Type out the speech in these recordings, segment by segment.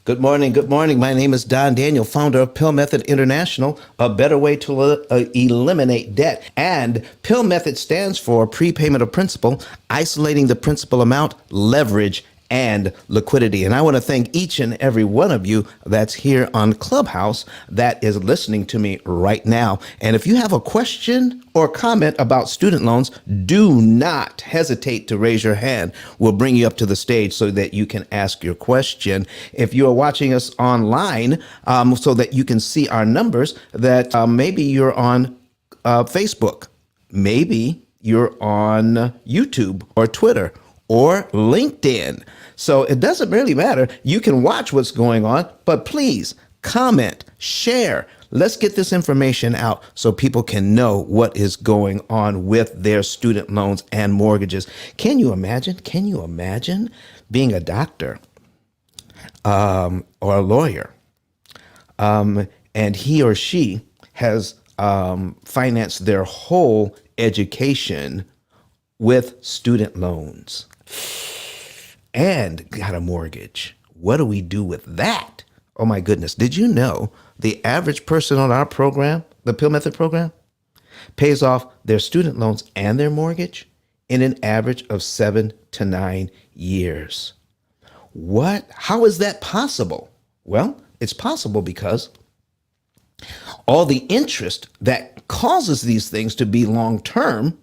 Good morning. Good morning. My name is Don Daniel, founder of P.I.L.L Method International, a better way to eliminate debt. And P.I.L.L Method stands for prepayment of principal, isolating the principal amount, leverage, and liquidity. And I want to thank each and every one of you that's here on Clubhouse that is listening to me right now. And if you have a question or comment about student loans, do not hesitate to raise your hand. We'll bring you up to the stage so that you can ask your question. If you are watching us online, so that you can see our numbers, that maybe you're on Facebook, maybe you're on YouTube or Twitter or LinkedIn. So it doesn't really matter. You can watch what's going on, but please comment, share. Let's get this information out so people can know what is going on with their student loans and mortgages. Can you imagine? Can you imagine being a doctor or a lawyer, and he or she has financed their whole education with student loans and got a mortgage? What do we do with that? Oh my goodness. Did you know the average person on our program, the P.I.L.L Method program, pays off their student loans and their mortgage in an average of 7 to 9 years? How is that possible? Well, it's possible because all the interest that causes these things to be long-term,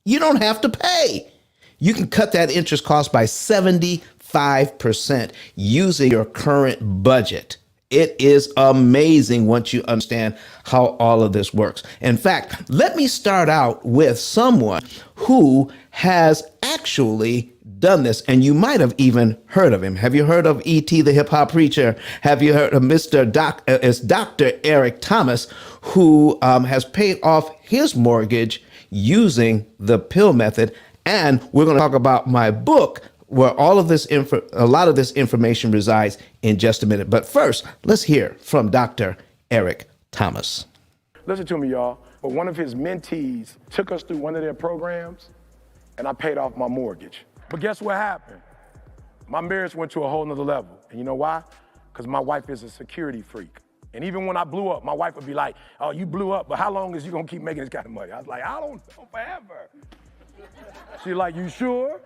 you don't have to pay. You can cut that interest cost by 75% using your current budget. It is amazing once you understand how all of this works. In fact, let me start out with someone who has actually done this, and you might have even heard of him. Have you heard of E.T. the hip hop preacher? Have you heard of Dr. Eric Thomas, who has paid off his mortgage using the P.I.L.L method? And we're going to talk about my book, where all of this a lot of this information resides, in just a minute. But first, let's hear from Dr. Eric Thomas. Listen to me, y'all. But one of his mentees took us through one of their programs, and I paid off my mortgage. But guess what happened? My marriage went to a whole nother level. And you know why? Because my wife is a security freak. And even when I blew up, my wife would be like, "Oh, you blew up, but how long is you going to keep making this kind of money?" I was like, "I don't know, forever." She's like, "You sure?"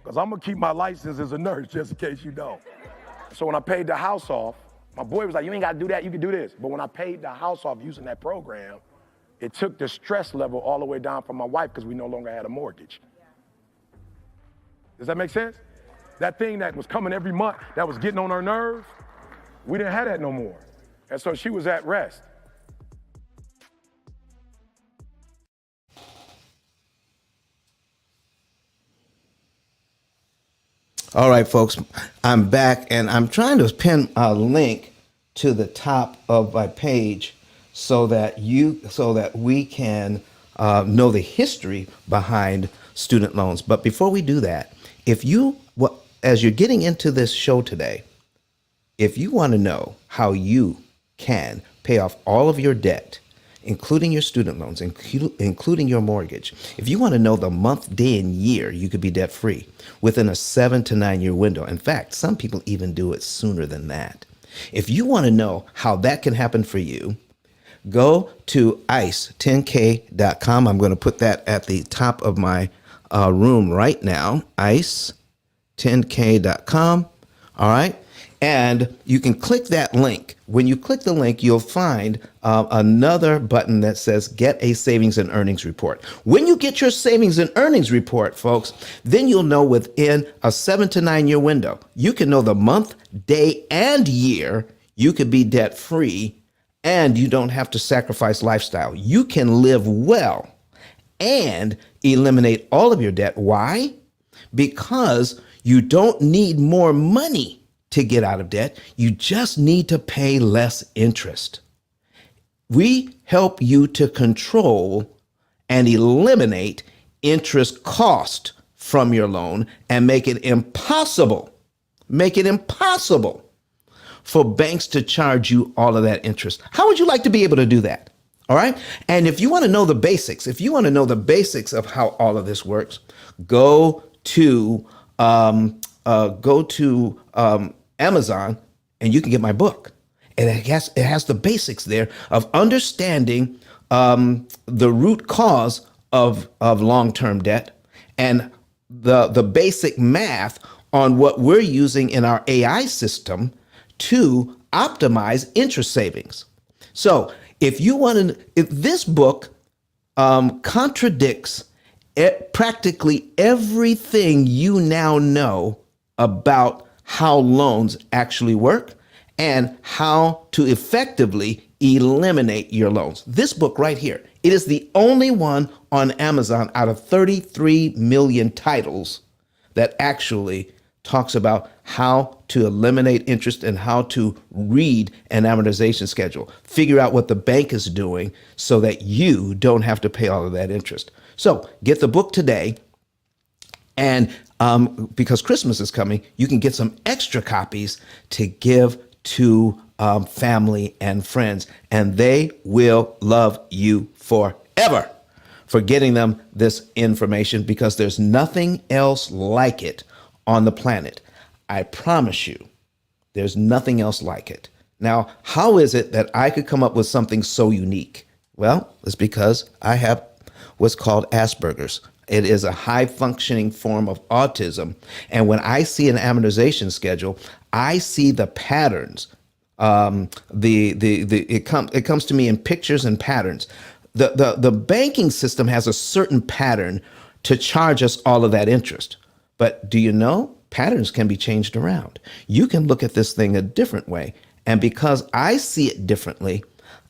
Because I'm going to keep my license as a nurse just in case you don't. So when I paid the house off, my boy was like, "You ain't got to do that, you can do this." But when I paid the house off using that program, it took the stress level all the way down for my wife because we no longer had a mortgage. Does that make sense? That thing that was coming every month, that was getting on her nerves, we didn't have that no more. And so she was at rest. All right, folks, I'm back, and I'm trying to pin a link to the top of my page so that we can know the history behind student loans. But before we do that, as you're getting into this show today, if you want to know how you can pay off all of your debt, including your student loans, including your mortgage, if you want to know the month, day, and year you could be debt free within a 7 to 9 year window. In fact, some people even do it sooner than that. If you want to know how that can happen for you, go to ice10k.com. I'm going to put that at the top of my room right now, ice10k.com. All right. And you can click that link. When you click the link, you'll find another button that says Get a Savings and Earnings Report. When you get your savings and earnings report, folks, then you'll know within a 7 to 9 year window, you can know the month, day, and year you could be debt free, and you don't have to sacrifice lifestyle. You can live well and eliminate all of your debt. Why? Because you don't need more money to get out of debt. You just need to pay less interest. We help you to control and eliminate interest cost from your loan and make it impossible for banks to charge you all of that interest. How would you like to be able to do that? All right. And if you want to know the basics, of how all of this works, go to Amazon and you can get my book. And it has the basics there of understanding the root cause of long-term debt and the basic math on what we're using in our AI system to optimize interest savings. So if you want to, if this book contradicts practically everything you now know about how loans actually work and how to effectively eliminate your loans. This book right here, it is the only one on Amazon out of 33 million titles that actually talks about how to eliminate interest and how to read an amortization schedule. Figure out what the bank is doing so that you don't have to pay all of that interest. So get the book today. And because Christmas is coming, you can get some extra copies to give to family and friends, and they will love you forever for getting them this information, because there's nothing else like it on the planet. I promise you, there's nothing else like it. Now, how is it that I could come up with something so unique? Well, it's because I have what's called Asperger's. It is a high functioning form of autism. And when I see an amortization schedule, I see the patterns. It comes to me in pictures and patterns. The banking system has a certain pattern to charge us all of that interest. But do you know, patterns can be changed around. You can look at this thing a different way. And because I see it differently,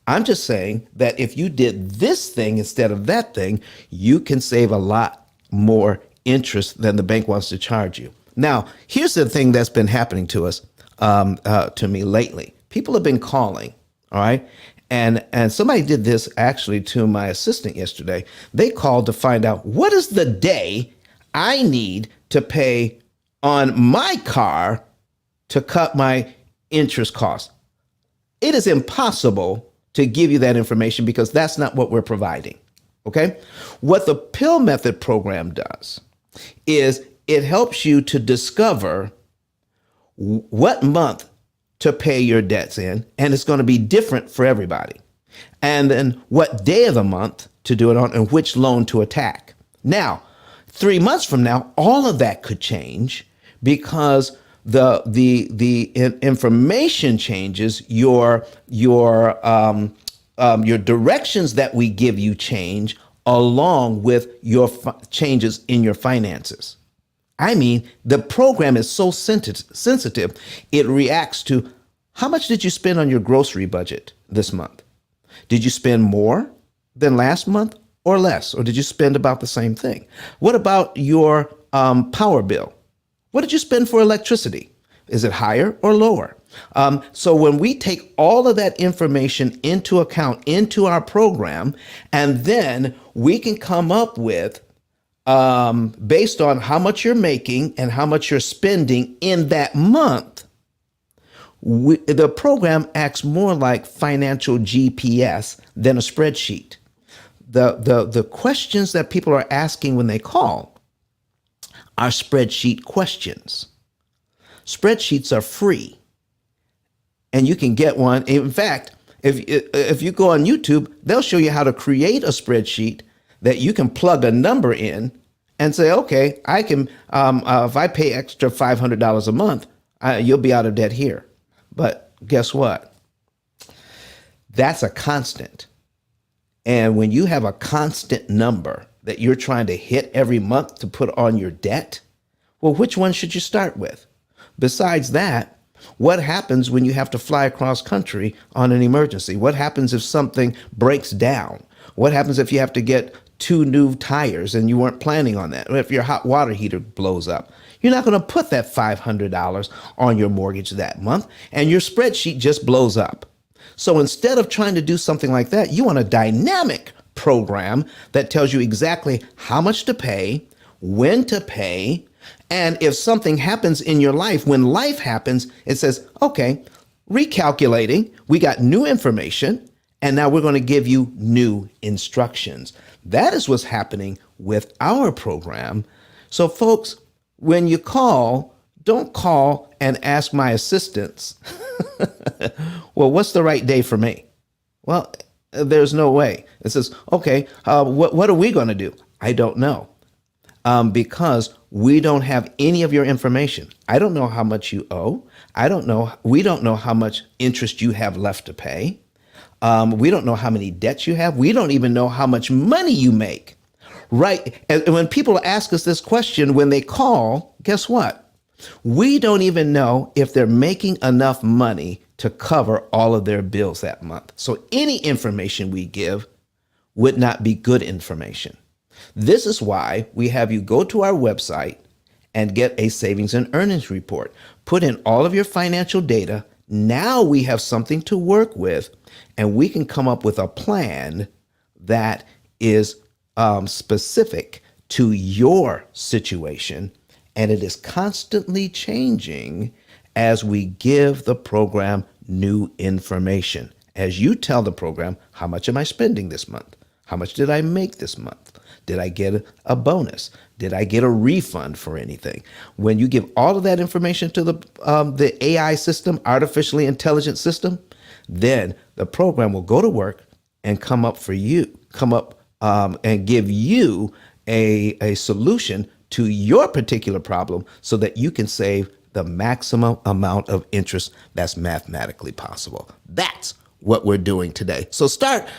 I'm just saying that if you did this thing instead of that thing, you can save a lot more interest than the bank wants to charge you. Now, here's the thing that's been happening to us, to me lately. People have been calling, all right? And somebody did this actually to my assistant yesterday. They called to find out, what is the day I need to pay on my car to cut my interest costs? It is impossible to give you that information because that's not what we're providing, okay? What the P.I.L.L method program does is it helps you to discover what month to pay your debts in, and it's going to be different for everybody. And then what day of the month to do it on and which loan to attack. Now, 3 months from now, all of that could change because the information changes, your directions that we give you change along with your changes in your finances. I mean, the program is so sensitive, it reacts to how much did you spend on your grocery budget this month? Did you spend more than last month or less? Or did you spend about the same thing? What about your power bill? What did you spend for electricity? Is it higher or lower? So when we take all of that information into account into our program, and then we can come up with, based on how much you're making and how much you're spending in that month, the program acts more like financial GPS than a spreadsheet. The questions that people are asking when they call are spreadsheet questions. Spreadsheets are free, and you can get one. In fact, if you go on YouTube, they'll show you how to create a spreadsheet that you can plug a number in and say, okay, I can, if I pay extra $500 a month, you'll be out of debt here. But guess what? That's a constant. And when you have a constant number that you're trying to hit every month to put on your debt, well, which one should you start with? Besides that, what happens when you have to fly across country on an emergency? What happens if something breaks down? What happens if you have to get 2 new tires and you weren't planning on that? Or if your hot water heater blows up? You're not going to put that $500 on your mortgage that month, and your spreadsheet just blows up. So instead of trying to do something like that, you want a dynamic program that tells you exactly how much to pay, when to pay, and if something happens in your life, when life happens, it says, okay, recalculating, we got new information, and now we're going to give you new instructions. That is what's happening with our program. So folks, when you call, don't call and ask my assistants, well, what's the right day for me? Well, there's no way. It says, okay, what are we going to do? I don't know. Because we don't have any of your information. I don't know how much you owe. We don't know how much interest you have left to pay. We don't know how many debts you have. We don't even know how much money you make. Right. And when people ask us this question, when they call, guess what? We don't even know if they're making enough money to cover all of their bills that month. So any information we give would not be good information. This is why we have you go to our website and get a savings and earnings report. Put in all of your financial data. Now we have something to work with, and we can come up with a plan that is specific to your situation, and it is constantly changing as we give the program new information. As you tell the program, how much am I spending this month? How much did I make this month? Did I get a bonus? Did I get a refund for anything? When you give all of that information to the AI system, artificially intelligent system, then the program will go to work and come up and give you a solution to your particular problem so that you can save the maximum amount of interest that's mathematically possible. That's what we're doing today. So start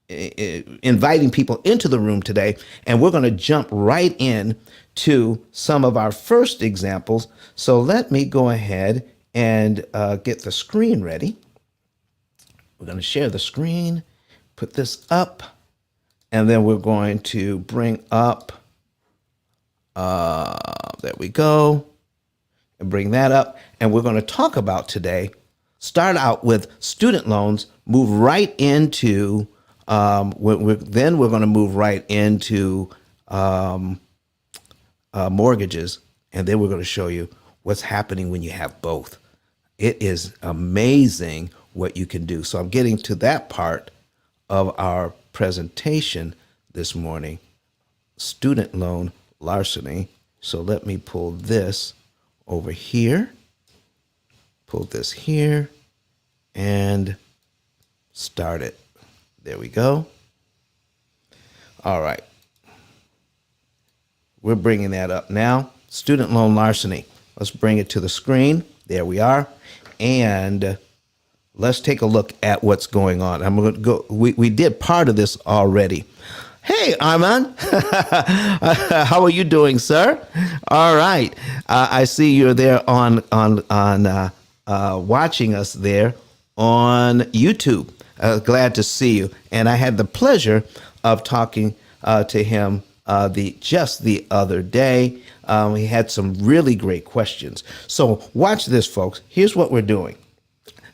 inviting people into the room today, and we're going to jump right in to some of our first examples. So let me go ahead and get the screen ready. We're going to share the screen, put this up, and then we're going to bring up, there we go, and bring that up. And we're going to talk about today, start out with student loans, move right into then we're going to move right into mortgages, and then we're going to show you what's happening when you have both. It is amazing what you can do. So I'm getting to that part of our presentation this morning, student loan larceny. So let me pull this over here, pull this here, and start it. There we go. All right. We're bringing that up now. Student loan larceny. Let's bring it to the screen. There we are. And let's take a look at what's going on. I'm going to go. We did part of this already. Hey, Armand. How are you doing, sir? All right. I see you're there on watching us there on YouTube. Glad to see you. And I had the pleasure of talking to him just the other day. He had some really great questions. So watch this, folks. Here's what we're doing.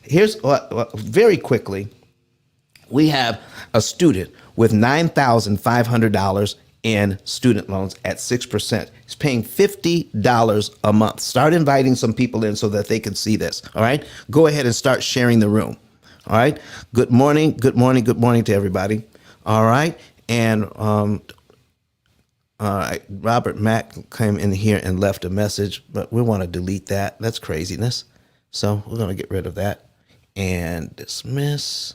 Here's what, very quickly, we have a student with $9,500 in student loans at 6%. He's paying $50 a month. Start inviting some people in so that they can see this. All right. Go ahead and start sharing the room. All right. Good morning. Good morning. Good morning to everybody. All right. And all right. Robert Mack came in here and left a message, but we want to delete that. That's craziness. So we're going to get rid of that and dismiss.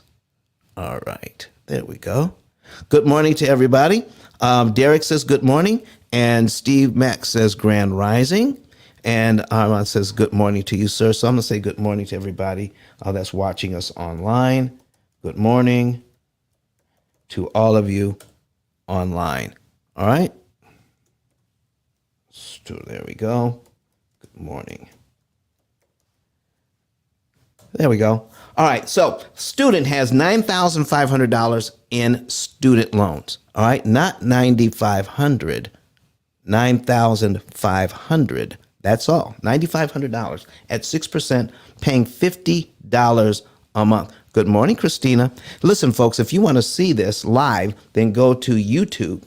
All right. There we go. Good morning to everybody. Derek says good morning. And Steve Mack says grand rising. And Armand says, good morning to you, sir. So I'm going to say good morning to everybody that's watching us online. Good morning to all of you online. All right. So there we go. Good morning. There we go. All right. So student has $9,500 in student loans. All right. Not $9,500, $9,500. That's all, $9,500 at 6%, paying $50 a month. Good morning, Christina. Listen, folks, if you want to see this live, then go to YouTube,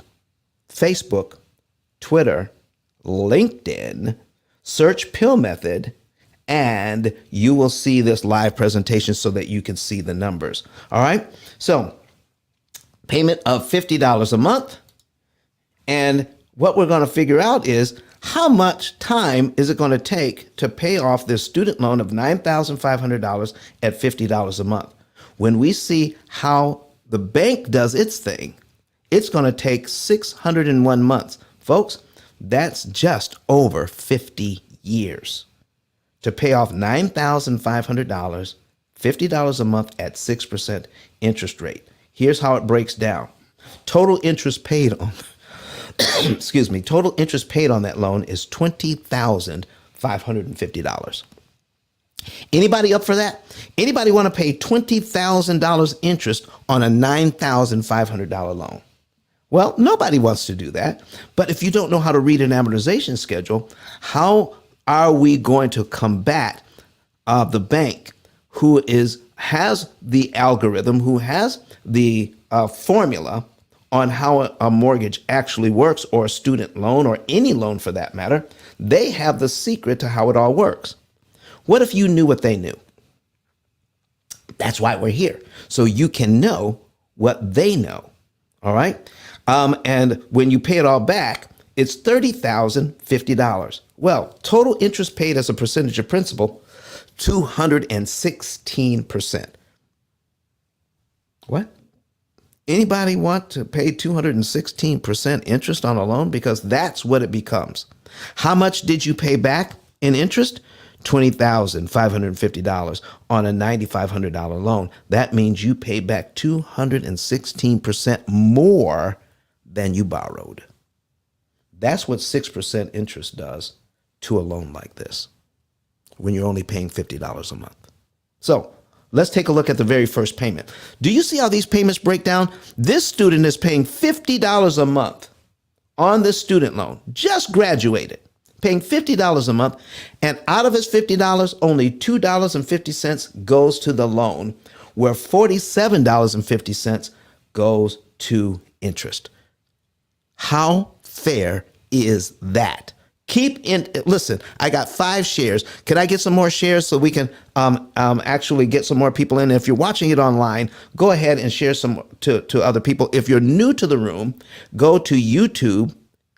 Facebook, Twitter, LinkedIn, search P.I.L.L Method, and you will see this live presentation so that you can see the numbers. All right. So payment of $50 a month. And what we're going to figure out is How much time is it going to take to pay off this student loan of $9,500 at $50 a month? When we see how the bank does its thing, it's going to take 601 months. Folks, that's just over 50 years to pay off $9,500, $50 a month at 6% interest rate. Here's how it breaks down. Total interest paid on excuse me, total interest paid on that loan is $20,550. Anybody up for that? Anybody want to pay $20,000 interest on a $9,500 loan? Well, nobody wants to do that. But if you don't know how to read an amortization schedule, how are we going to combat the bank who has the algorithm, who has the formula on how a mortgage actually works, or a student loan, or any loan for that matter? They have the secret to how it all works. What if you knew what they knew? That's why we're here, so you can know what they know. All right. And when you pay it all back, it's $30,050. Well, total interest paid as a percentage of principal, 216%. What? Anybody want to pay 216% interest on a loan? Because that's what it becomes. How much did you pay back in interest? $20,550 on a $9,500 loan. That means you pay back 216% more than you borrowed. That's what 6% interest does to a loan like this when you're only paying $50 a month. So let's take a look at the very first payment. Do you see how these payments break down? This student is paying $50 a month on this student loan, just graduated, paying $50 a month. And out of his $50, only $2.50 goes to the loan, where $47.50 goes to interest. How fair is that? Listen, I got 5 shares. Can I get some more shares so we can actually get some more people in? If you're watching it online, go ahead and share some to other people. If you're new to the room, go to YouTube,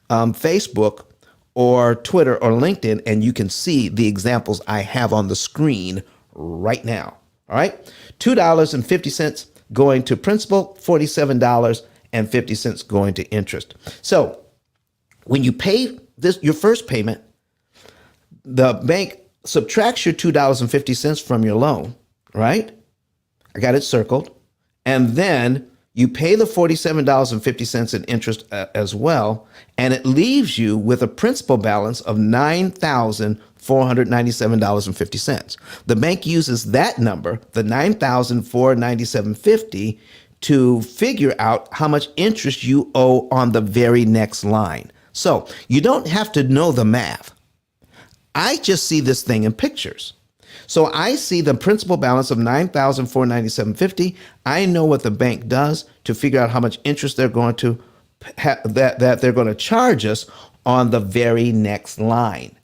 Facebook, or Twitter or LinkedIn, and you can see the examples I have on the screen right now. All right. $2.50 going to principal, $47.50 going to interest. So when you pay your first payment, the bank subtracts your $2.50 from your loan, right? I got it circled. And then you pay the $47.50 in interest as well, and it leaves you with a principal balance of $9,497.50. The bank uses that number, the $9,497.50, to figure out how much interest you owe on the very next line. So you don't have to know the math. I just see this thing in pictures. So I see the principal balance of $9,497.50. I know what the bank does to figure out how much interest they're going to that they're going to charge us on the very next line.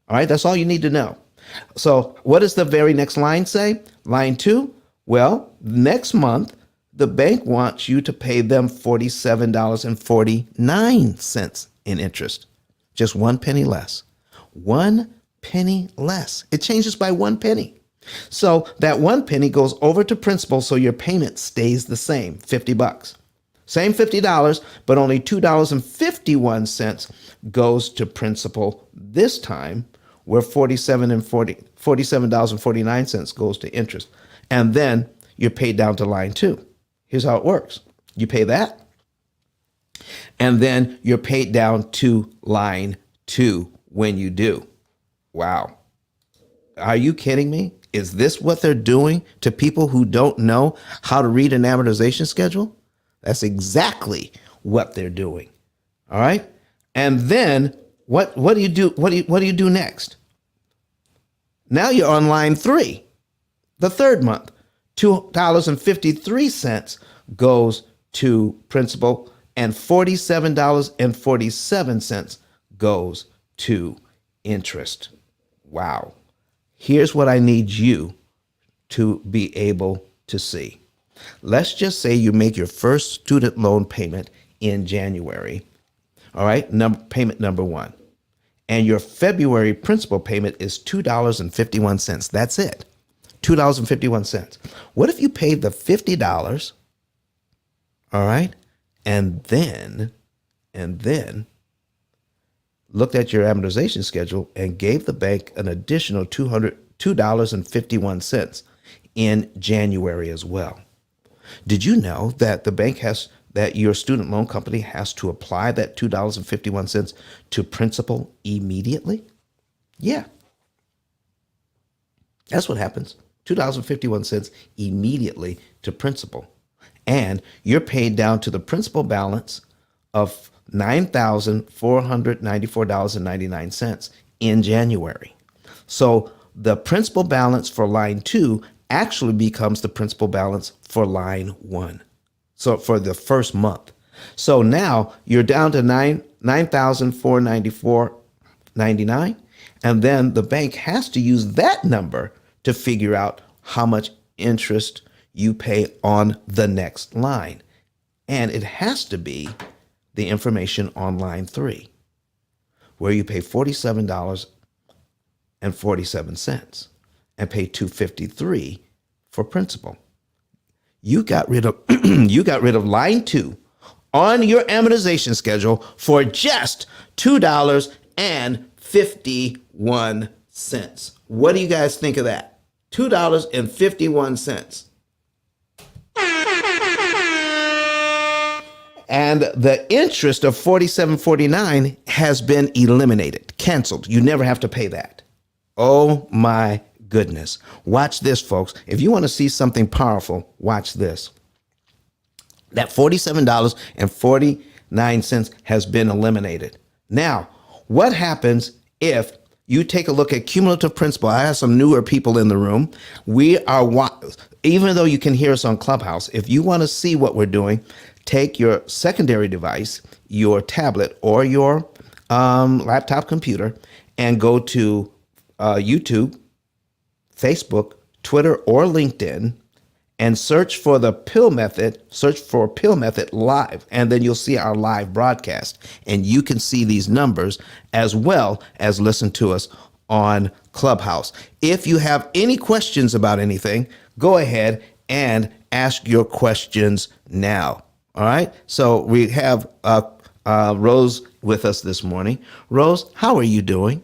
All right, that's all you need to know. So what does the very next line say? Line 2. Well, next month the bank wants you to pay them $47.49 in interest. Just 1 penny less. 1 penny less. It changes by 1 penny. So that 1 penny goes over to principal, so your payment stays the same, $50. Same $50, but only $2.51 goes to principal this time, where $47.49 goes to interest. And then you're paid down to line 2. Here's how it works. You pay that, and then you're paid down to line 2 when you do. Wow. Are you kidding me? Is this what they're doing to people who don't know how to read an amortization schedule? That's exactly what they're doing. All right. And then what do you do? What do you do next? Now you're on line 3, the third month. $2.53 goes to principal, and $47.47 goes to interest. Wow. Here's what I need you to be able to see. Let's just say you make your first student loan payment in January. All right, payment number 1. and your February principal payment is $2.51. That's it. $2.51. What if you paid the $50, all right, and then looked at your amortization schedule and gave the bank an additional $2.51 in January as well? Did you know that that your student loan company has to apply that $2.51 to principal immediately? Yeah. That's what happens. $2.51 immediately to principal. And you're paid down to the principal balance of $9,494.99 in January. So the principal balance for line 2 actually becomes the principal balance for line 1. So for the first month. So now you're down to $9,494.99, and then the bank has to use that number to figure out how much interest you pay on the next line. And it has to be the information on line 3, where you pay $47.47 and pay $253 for principal. You got rid of line 2 on your amortization schedule for just $2.51. What do you guys think of that? $2.51. And the interest of $47.49 has been eliminated, canceled. You never have to pay that. Oh my goodness. Watch this, folks. If you want to see something powerful, watch this. That $47.49 has been eliminated. Now, what happens if you take a look at cumulative principal? I have some newer people in the room. Even though you can hear us on Clubhouse, if you want to see what we're doing, take your secondary device, your tablet or your laptop computer, and go to YouTube, Facebook, Twitter, or LinkedIn, and search for the P.I.L.L method, search for P.I.L.L method live, and then you'll see our live broadcast. And you can see these numbers as well as listen to us on Clubhouse. If you have any questions about anything, go ahead and ask your questions now. All right. So we have Rose with us this morning. Rose, how are you doing?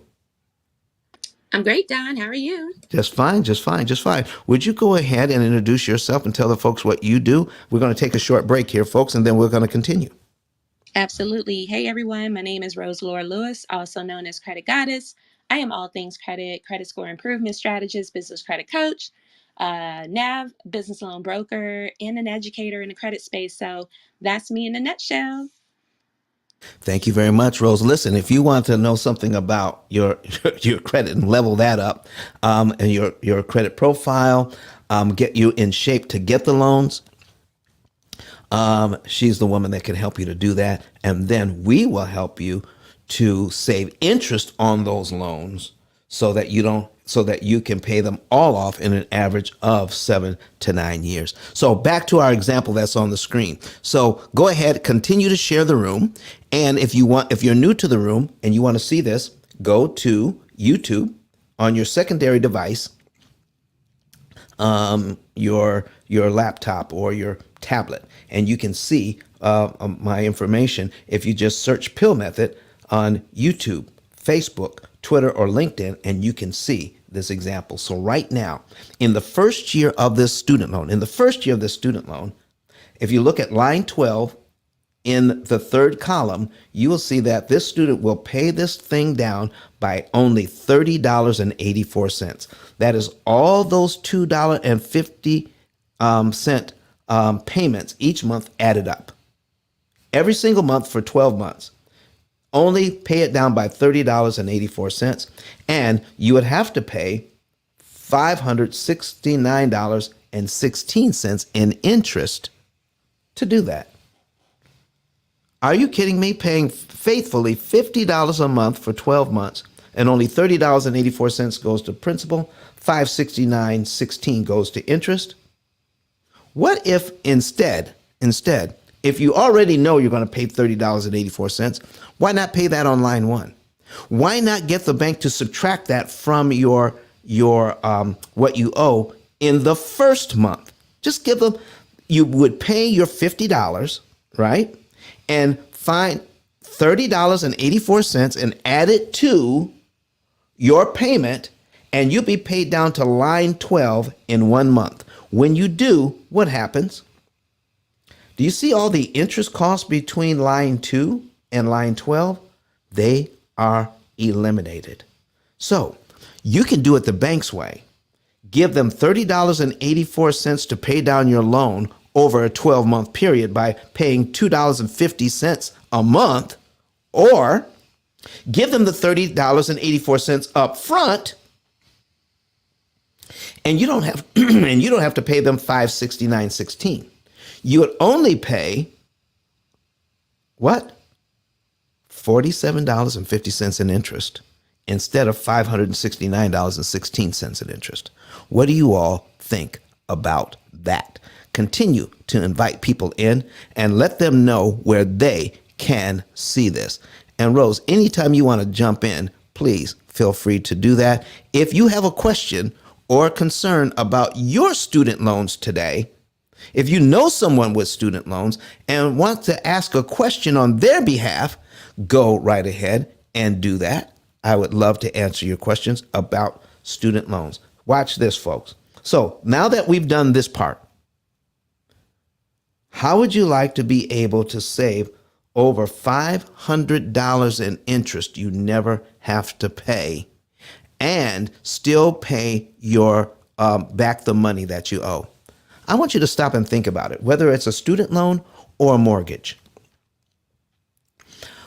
I'm great, Don. How are you? Just fine, just fine, just fine. Would you go ahead and introduce yourself and tell the folks what you do? We're going to take a short break here, folks, and then we're going to continue. Absolutely. Hey, everyone. My name is Rose Laura Lewis, also known as Credit Goddess. I am all things credit, credit score improvement strategist, business credit coach, NAV, business loan broker, and an educator in the credit space. So that's me in a nutshell. Thank you very much, Rose. Listen, if you want to know something about your credit and level that up, and your credit profile, get you in shape to get the loans, she's the woman that can help you to do that. And then we will help you to save interest on those loans so that you can pay them all off in an average of 7 to 9 years. So back to our example that's on the screen. So go ahead, continue to share the room. And if you're new to the room and you want to see this, go to YouTube on your secondary device, your laptop or your tablet, and you can see my information if you just search P.I.L.L method on YouTube, Facebook, Twitter, or LinkedIn, and you can see this example. So right now, in the first year of this student loan, if you look at line 12 in the third column, you will see that this student will pay this thing down by only $30.84. That is all those $2.50 payments each month added up. Every single month for 12 months. Only pay it down by $30.84, and you would have to pay $569.16 in interest to do that. Are you kidding me? Paying faithfully $50 a month for 12 months, and only $30.84 goes to principal, $569.16 goes to interest. What if instead, if you already know you're going to pay $30.84, why not pay that on line 1? Why not get the bank to subtract that from your what you owe in the first month? Just give them, you would pay your $50, right? And find $30.84 and add it to your payment, and you'll be paid down to line 12 in 1 month. When you do, what happens? Do you see all the interest costs between line 2 and line 12? They are eliminated. So you can do it the bank's way. Give them $30.84 to pay down your loan over a 12-month period by paying $2.50 a month, or give them the $30.84 up front, and you don't have to pay them $569.16. You would only pay what? $47.50 in interest instead of $569.16 in interest. What do you all think about that? Continue to invite people in and let them know where they can see this. And Rose, anytime you want to jump in, please feel free to do that. If you have a question or concern about your student loans today, if you know someone with student loans and want to ask a question on their behalf, go right ahead and do that. I would love to answer your questions about student loans. Watch this, folks. So now that we've done this part, how would you like to be able to save over $500 in interest you never have to pay and still pay your back the money that you owe? I want you to stop and think about it, whether it's a student loan or a mortgage.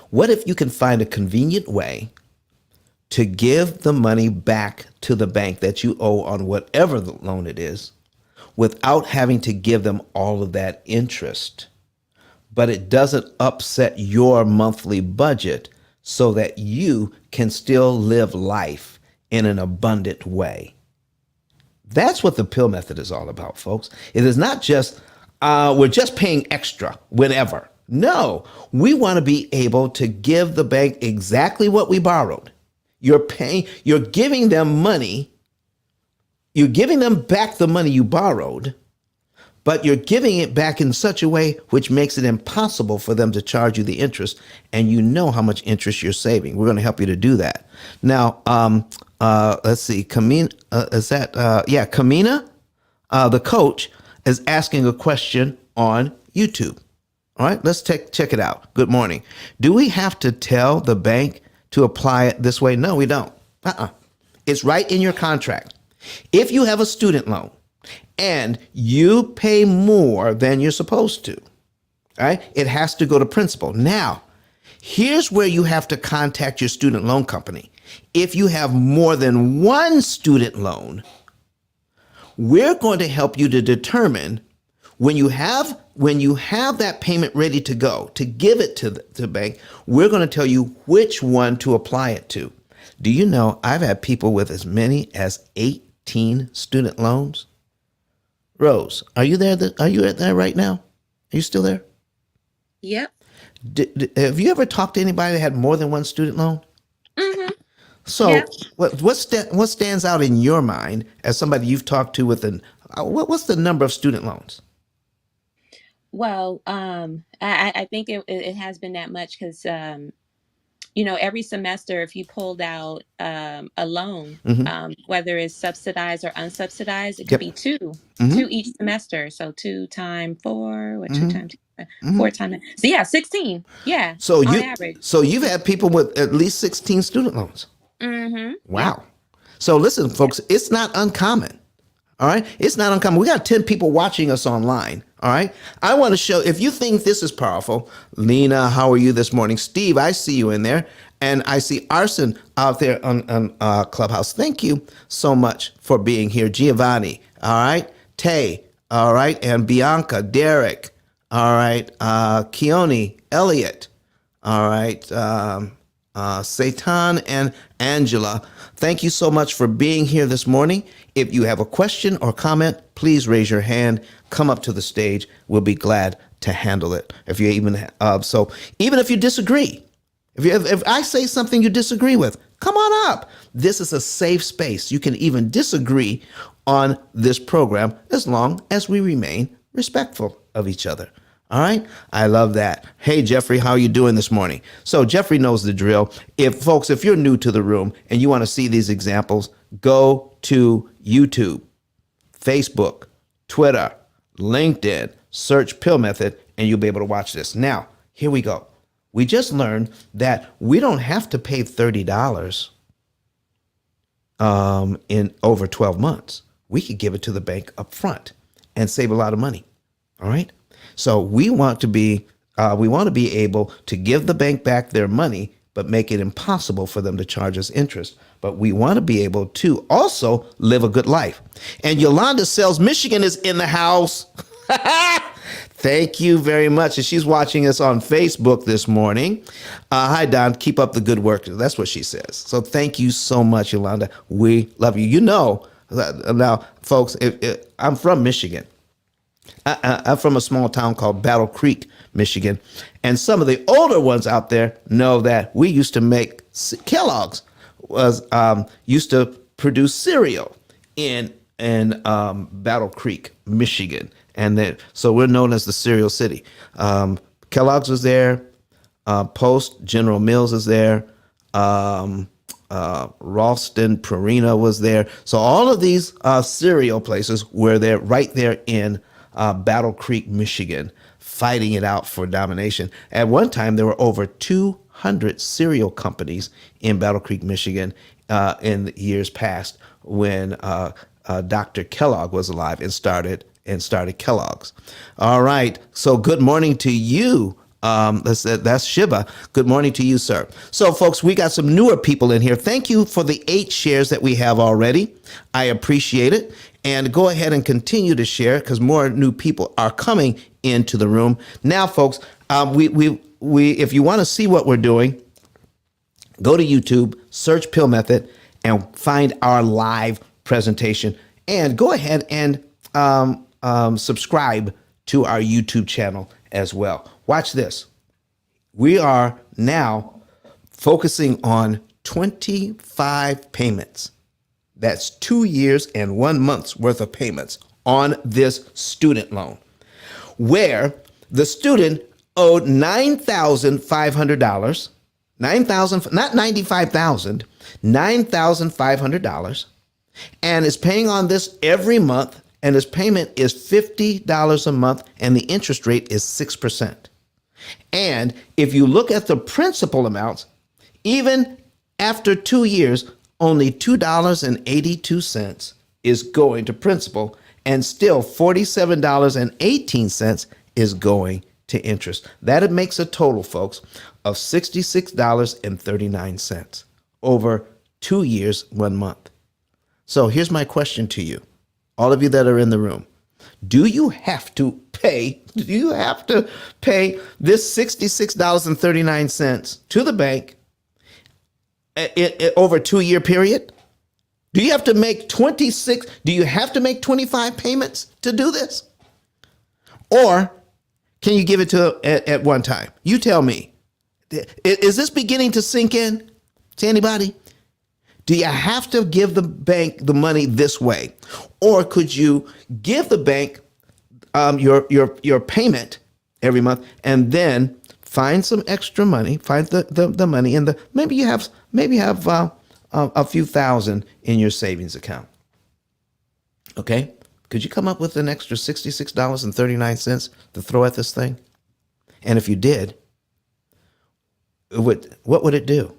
What if you can find a convenient way to give the money back to the bank that you owe on whatever the loan it is without having to give them all of that interest, but it doesn't upset your monthly budget so that you can still live life in an abundant way? That's what the P.I.L.L method is all about, folks. It is not just, we're just paying extra whenever. No, we want to be able to give the bank exactly what we borrowed. You're giving them money. You're giving them back the money you borrowed, but you're giving it back in such a way which makes it impossible for them to charge you the interest, and you know how much interest you're saving. We're going to help you to do that. Now, let's see, Kamina, Kamina, the coach, is asking a question on YouTube. All right, let's check it out. Good morning. Do we have to tell the bank to apply it this way? No, we don't. It's right in your contract. If you have a student loan and you pay more than you're supposed to, all right, it has to go to principal. Now, here's where you have to contact your student loan company. If you have more than one student loan, we're going to help you to determine when you have that payment ready to go, to give it to the bank, we're going to tell you which one to apply it to. Do you know I've had people with as many as 18 student loans? Rose, are you there? Are you there right now? Are you still there? Yep. Have you ever talked to anybody that had more than one student loan? Mm-hmm. So Yep. what stands out in your mind as somebody you've talked to with what's the number of student loans? Well, I think it has been that much because, every semester, if you pulled out a loan, whether it's subsidized or unsubsidized, it could be two each semester. So 2 times 4, what 2 times 4 times. So yeah, 16. Yeah, So on average. So you've had people with at least 16 student loans. Mm-hmm. Wow. So listen, folks, it's not uncommon. All right. It's not uncommon. We got 10 people watching us online. All right. I want to show, if you think this is powerful, Lena, how are you this morning? Steve, I see you in there. And I see Arson out there on Clubhouse. Thank you so much for being here. Giovanni. All right. Tay. All right. And Bianca, Derek. All right. Keone, Elliot. All right. Satan and Angela. Thank you so much for being here this morning. If you have a question or comment, please raise your hand. Come up to the stage. We'll be glad to handle it. If you even if you disagree, If I say something you disagree with, come on up. This is a safe space. You can even disagree on this program as long as we remain respectful of each other. All right. I love that. Hey, Jeffrey, how are you doing this morning? So Jeffrey knows the drill. If you're new to the room and you want to see these examples, go to YouTube, Facebook, Twitter, LinkedIn, search P.I.L.L Method, and you'll be able to watch this. Now, here we go. We just learned that we don't have to pay $30 in over 12 months. We could give it to the bank up front and save a lot of money. All right. So we want to be able to give the bank back their money, but make it impossible for them to charge us interest. But we want to be able to also live a good life. And Yolanda Sells Michigan is in the house. Thank you very much. And she's watching us on Facebook this morning. Hi, Don. Keep up the good work. That's what she says. So thank you so much, Yolanda. We love you. You know, now, folks, I'm from Michigan. I'm from a small town called Battle Creek, Michigan. And some of the older ones out there know that we used to make Kellogg's used to produce cereal in Battle Creek, Michigan. And then, so we're known as the cereal city. Kellogg's was there. Post, General Mills is there. Ralston, Purina was there. So all of these cereal places were there, right there in Battle Creek, Michigan, fighting it out for domination. At one time, there were over 200 cereal companies in Battle Creek, Michigan in the years past when Dr. Kellogg was alive and started Kellogg's. All right. So good morning to you. That's Shiba. Good morning to you, sir. So, folks, we got some newer people in here. Thank you for the 8 shares that we have already. I appreciate it. And go ahead and continue to share because more new people are coming into the room. Now, folks, if you want to see what we're doing, go to YouTube, search P.I.L.L Method, and find our live presentation. And go ahead and subscribe to our YouTube channel as well. Watch this. We are now focusing on 25 payments. That's 2 years and 1 month's worth of payments on this student loan, where the student owed $9,500, not $95,000, $9,500, and is paying on this every month, and his payment is $50 a month, and the interest rate is 6%. And if you look at the principal amounts, even after 2 years, only $2.82 is going to principal, and still $47.18 is going to interest. That makes a total, folks, of $66.39 over 2 years, 1 month. So here's my question to you, all of you that are in the room. Do you have to pay this $66.39 to the bank over a 2 year period? Do you have to make 26? Do you have to make 25 payments to do this? Or can you give it to at one time? You tell me. Is this beginning to sink in to anybody? Do you have to give the bank the money this way? Or could you give the bank your payment every month and then find some extra money, find the money in the, maybe you have a few thousand in your savings account. Okay? Could you come up with an extra $66.39 to throw at this thing? And if you did, what would it do?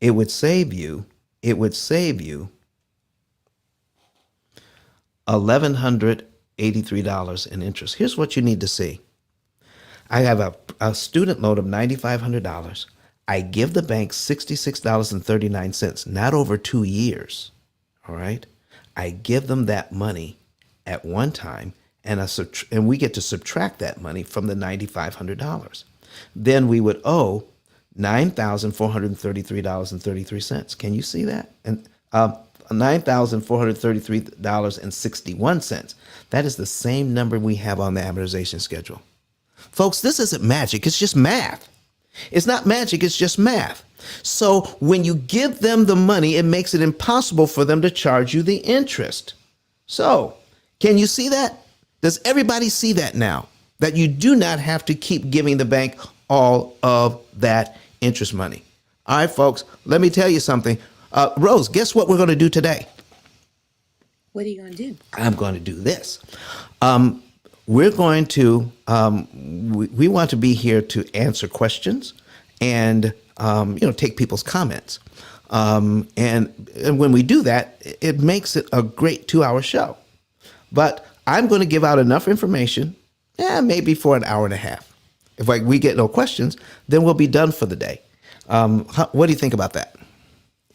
It would save you $1,183 in interest. Here's what you need to see. I have a student loan of $9,500. I give the bank $66.39, not over 2 years. All right. I give them that money at one time, and we get to subtract that money from the $9,500. Then we would owe $9,433.33. Can you see that? And $9,433.61. That is the same number we have on the amortization schedule. Folks, this isn't magic. It's just math. It's not magic, it's just math. So when you give them the money, it makes it impossible for them to charge you the interest. So, can you see that? Does everybody see that now? That you do not have to keep giving the bank all of that interest money. All right, folks, let me tell you something. Rose, guess what we're going to do today? What are you going to do? I'm going to do this. We're going to, we want to be here to answer questions and, take people's comments. And when we do that, it makes it a great 2-hour show. But I'm going to give out enough information, maybe for an hour and a half. If we get no questions, then we'll be done for the day. What do you think about that?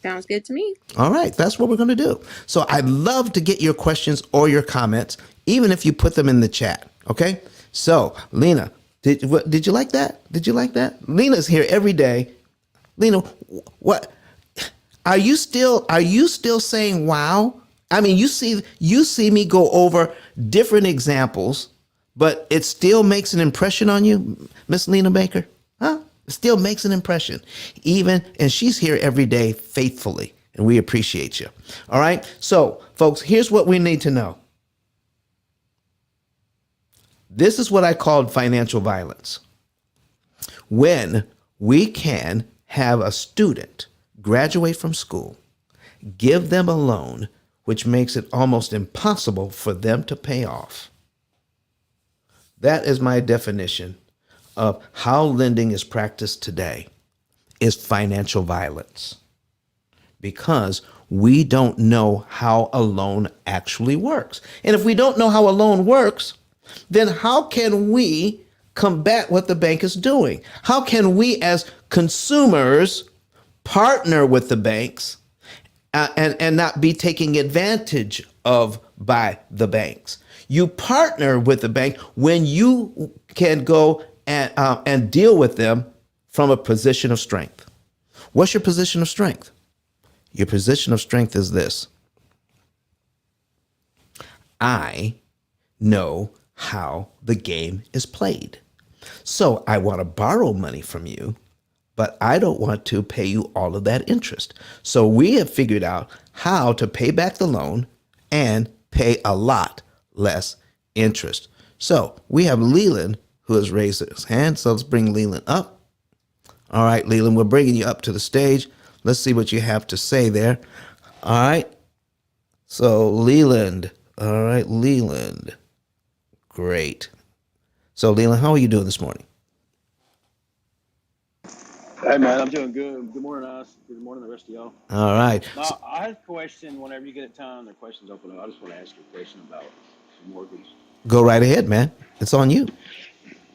Sounds good to me. All right, that's what we're going to do. So I'd love to get your questions or your comments, even if you put them in the chat. Okay. So Lena, did you like that? Did you like that? Lena's here every day. Lena, what are you still saying? Wow. I mean, you see me go over different examples, but it still makes an impression on you, Miss Lena Baker, huh? It still makes an impression, and she's here every day faithfully, and we appreciate you. All right. So, folks, here's what we need to know. This is what I called financial violence. When we can have a student graduate from school, give them a loan, which makes it almost impossible for them to pay off. That is my definition of how lending is practiced today, is financial violence, because we don't know how a loan actually works. And if we don't know how a loan works, then how can we combat what the bank is doing? How can we as consumers partner with the banks and not be taking advantage of by the banks? You partner with the bank when you can go and deal with them from a position of strength. What's your position of strength? Your position of strength is this: I know how the game is played. So I want to borrow money from you, but I don't want to pay you all of that interest. So we have figured out how to pay back the loan and pay a lot less interest. So we have Leland who has raised his hand. So let's bring Leland up. All right, Leland, we're bringing you up to the stage. Let's see what you have to say there. All right. So Leland. All right, Leland. Great. So Leland, how are you doing this morning? Hey man, I'm doing good. Good morning, us. Good morning, the rest of y'all. All right. Now, I have a question. Whenever you get a time, the questions open up. I just want to ask you a question about some mortgage. Go right ahead, man. It's on you.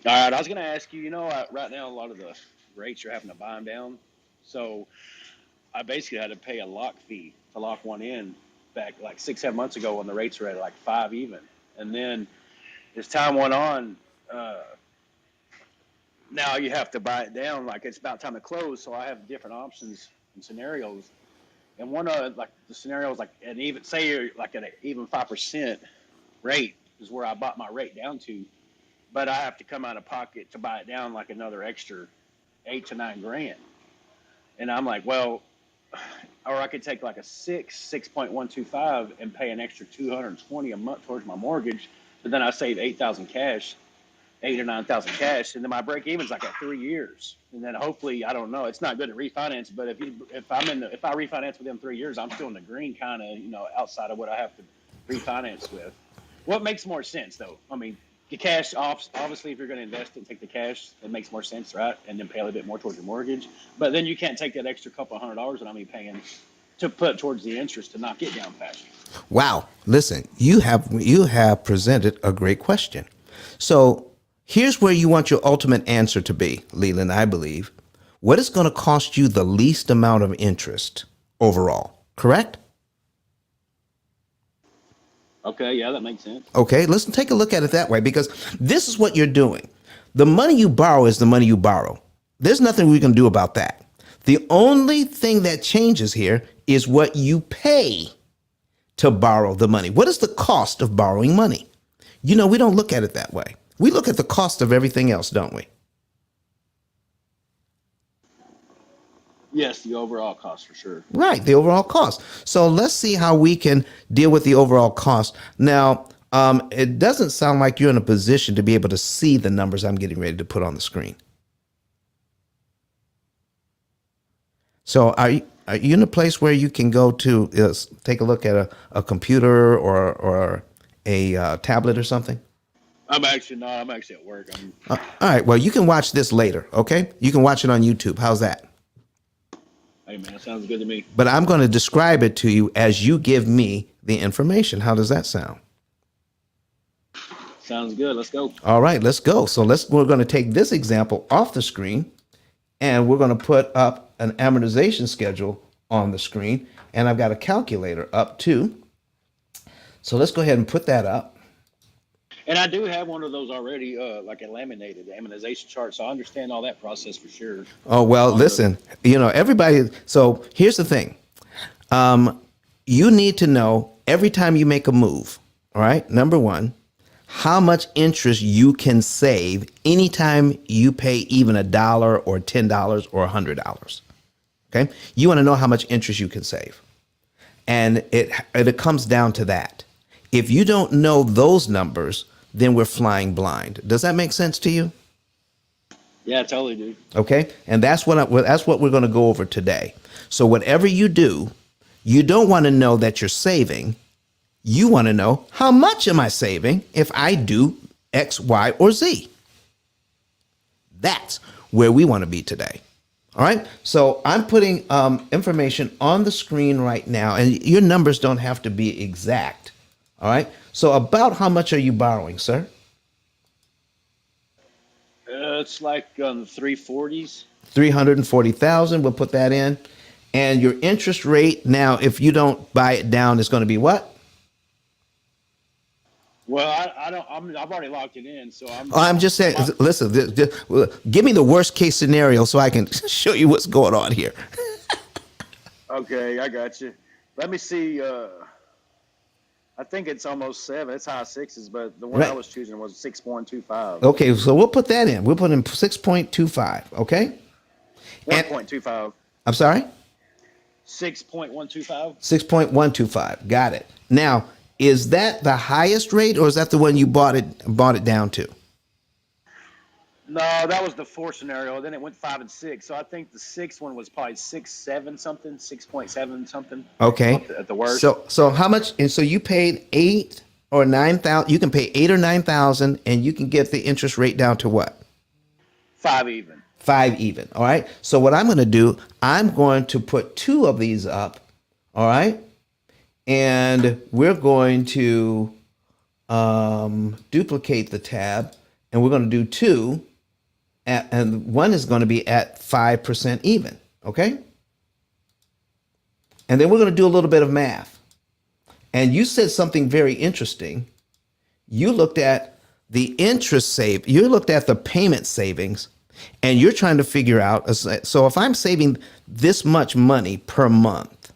All right, I was going to ask you. Right now a lot of the rates are having to buy them down, so I basically had to pay a lock fee to lock one in back like 6-7 months ago when the rates were at like 5 even, and then as time went on. Now you have to buy it down, like it's about time to close. So I have different options and scenarios, and one of like the scenarios, like an even say you're like at an even 5% rate is where I bought my rate down to, but I have to come out of pocket to buy it down like another extra 8 to 9 grand, and I'm like, well, or I could take like a 6.125 and pay an extra $220 a month towards my mortgage, but then I save 8,000 cash. 8 or 9,000 cash, and then my break even's like at 3 years, and then hopefully, I don't know, it's not good to refinance, but if I refinance within 3 years, I'm still in the green, kind of, outside of what I have to refinance with. What makes more sense though? I mean, the cash off, obviously, if you're going to invest it and take the cash, it makes more sense, right? And then pay a little bit more towards your mortgage, but then you can't take that extra couple $100 that I'm paying to put towards the interest to knock it down faster. Wow, listen, you have presented a great question. So here's where you want your ultimate answer to be, Leland, I believe. What is going to cost you the least amount of interest overall, correct? Okay, yeah, that makes sense. Okay, let's take a look at it that way, because this is what you're doing. The money you borrow is the money you borrow. There's nothing we can do about that. The only thing that changes here is what you pay to borrow the money. What is the cost of borrowing money? We don't look at it that way. We look at the cost of everything else, don't we? Yes, the overall cost for sure. Right, the overall cost. So let's see how we can deal with the overall cost. Now, it doesn't sound like you're in a position to be able to see the numbers I'm getting ready to put on the screen. So are you in a place where you can go to take a look at a computer or a tablet or something? I'm actually not. I'm actually at work. All right, well, you can watch this later, okay? You can watch it on YouTube. How's that? Hey, man, that sounds good to me. But I'm going to describe it to you as you give me the information. How does that sound? Sounds good. Let's go. All right, let's go. So we're going to take this example off the screen, and we're going to put up an amortization schedule on the screen, and I've got a calculator up too. So let's go ahead and put that up. And I do have one of those already, like a laminated amortization chart, so I understand all that process for sure. Oh, well, listen, everybody. So here's the thing. You need to know every time you make a move. All right. Number one, how much interest you can save anytime you pay even $1 or $10 or $100. Okay. You want to know how much interest you can save. And it comes down to that. If you don't know those numbers, then we're flying blind. Does that make sense to you? Yeah, totally, dude. Okay, and that's what we're going to go over today. So whatever you do, you don't want to know that you're saving. You want to know how much am I saving if I do X, Y, or Z. That's where we want to be today. All right, so I'm putting information on the screen right now, and your numbers don't have to be exact. All right, so about how much are you borrowing, sir? It's like 340s. 340,000. We'll put that in. And your interest rate now, if you don't buy it down, is going to be what? Well, I don't. I've already locked it in, so I'm. I'm just saying. Listen, give me the worst case scenario so I can show you what's going on here. Okay, I got you. Let me see. I think it's almost 7. It's high 6s, but the one I was choosing was 6.25. Okay, so we'll put that in. We'll put in 6.25. Okay. 1.25. I'm sorry. 6.125. 6.125. Got it. Now, is that the highest rate, or is that the one you bought it down to? No, that was the 4 scenario. Then it went 5 and 6. So I think the 6th one was probably 6.7 something, 6.7 something. Okay. At the worst. So how much? And so you paid 8 or 9,000. You can pay 8 or 9,000, and you can get the interest rate down to what? 5 even. 5 even. All right. So what I'm going to do, I'm going to put 2 of these up. All right. And we're going to duplicate the tab, and we're going to do 2. And one is going to be at 5% even, okay? And then we're going to do a little bit of math. And you said something very interesting. You looked at the you looked at the payment savings, and you're trying to figure out, so if I'm saving this much money per month,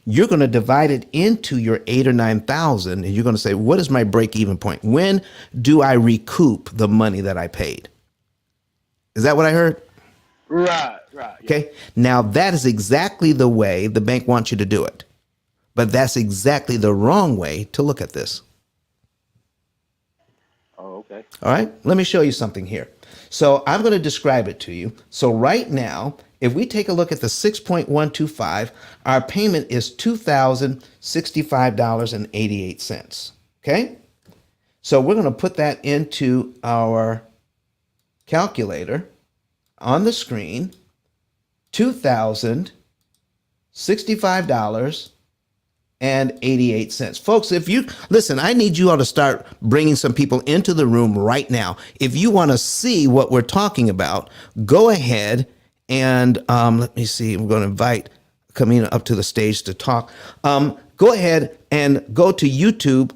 you're going to divide it into your 8 or 9,000, and you're going to say, what is my break-even point? When do I recoup the money that I paid? Is that what I heard? Right. Yeah. Okay. Now that is exactly the way the bank wants you to do it. But that's exactly the wrong way to look at this. Oh, okay. All right. Let me show you something here. So I'm going to describe it to you. So right now, if we take a look at the 6.125, our payment is $2,065.88. Okay. So we're going to put that into our calculator on the screen. $2,065.88. Folks, if you listen, I need you all to start bringing some people into the room right now. If you want to see what we're talking about, go ahead and let me see. I'm going to invite Kamina up to the stage to talk. Go ahead and go to YouTube,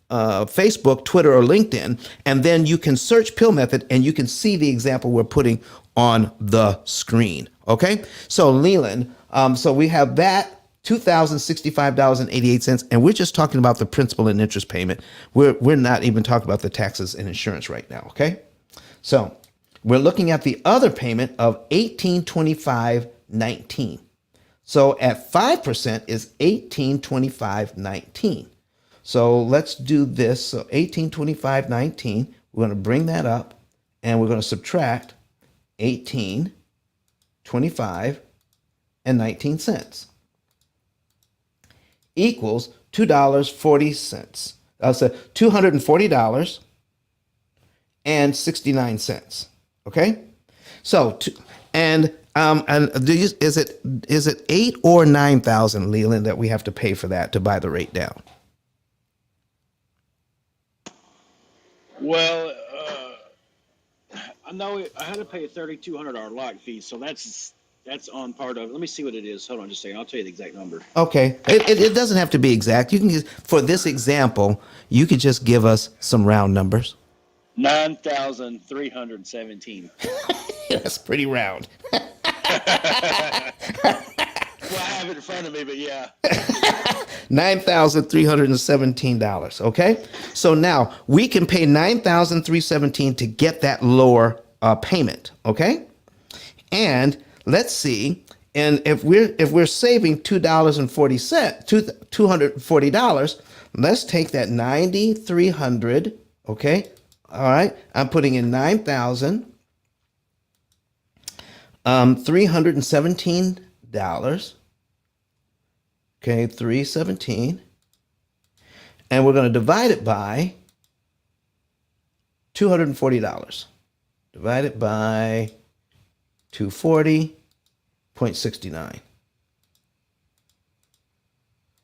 Facebook, Twitter, or LinkedIn, and then you can search P.I.L.L method and you can see the example we're putting on the screen. Okay, so Leland, so we have that $2,065.88, and we're just talking about the principal and interest payment. We're not even talking about the taxes and insurance right now. Okay, so we're looking at the other payment of 1825.19. So at 5% is 1825.19. So let's do this. So 1825.19, we're going to bring that up and we're going to subtract 1825.19 equals $2.40. So $240.69. Okay? So and is it 8 or 9,000, Leland, that we have to pay for that to buy the rate down? Well, I know I had to pay a $3,200 lock fee, so that's on part of. Let me see what it is. Hold on just a second. I'll tell you the exact number. Okay. It doesn't have to be exact. You can just, for this example, you could just give us some round numbers. 9,317. That's pretty round. Well, I have it in front of me, but yeah. $9,317. Okay. So now we can pay $9,317 to get that lower payment. Okay. And let's see. And if we're saving $240, let's take that 9,300. Okay. All right. I'm putting in $9,317. Okay, 317. And we're going to divide it by $240. Divide it by 240.69.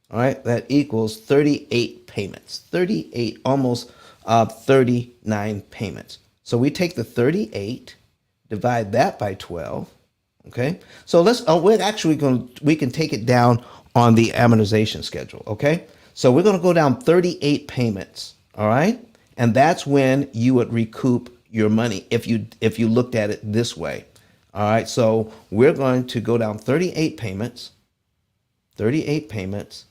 All right, that equals 38 payments. 38, almost 39 payments. So we take the 38, divide that by 12. Okay, so we can take it down on the amortization schedule. Okay, so we're going to go down 38 payments. All right, and that's when you would recoup your money if you looked at it this way. All right, so we're going to go down 38 payments. 38 payments.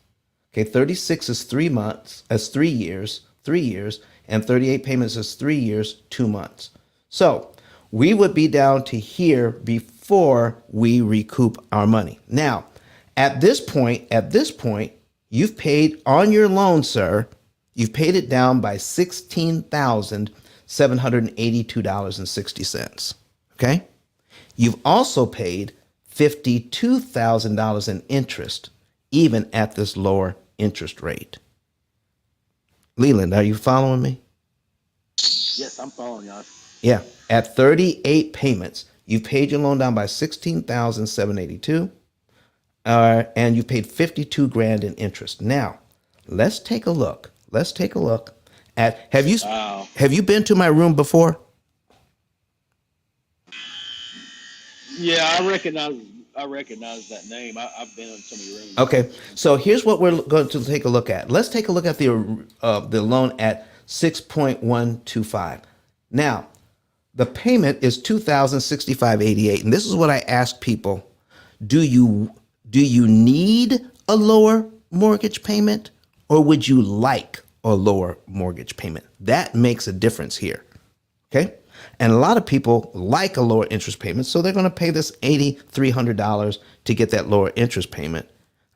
Okay, 36 is 3 months. That's 3 years. 3 years, and 38 payments is 3 years, 2 months. So we would be down to here before we recoup our money. Now, at this point, you've paid on your loan, sir, you've paid it down by $16,782.60. Okay? You've also paid $52,000 in interest, even at this lower interest rate. Leland, are you following me? Yes, I'm following y'all. Yeah. At 38 payments, you've paid your loan down by $16,782. And you paid 52 grand in interest. Now, let's take a look. At have you been to my room before? Yeah, I recognize that name. I've been in some of your rooms. Okay, so here's what we're going to take a look at. Let's take a look at the loan at 6.125. Now, the payment is $2,065.88, and this is what I ask people: Do you need a lower mortgage payment, or would you like a lower mortgage payment? That makes a difference here. Okay. And a lot of people like a lower interest payment, so they're going to pay this $8,300 to get that lower interest payment.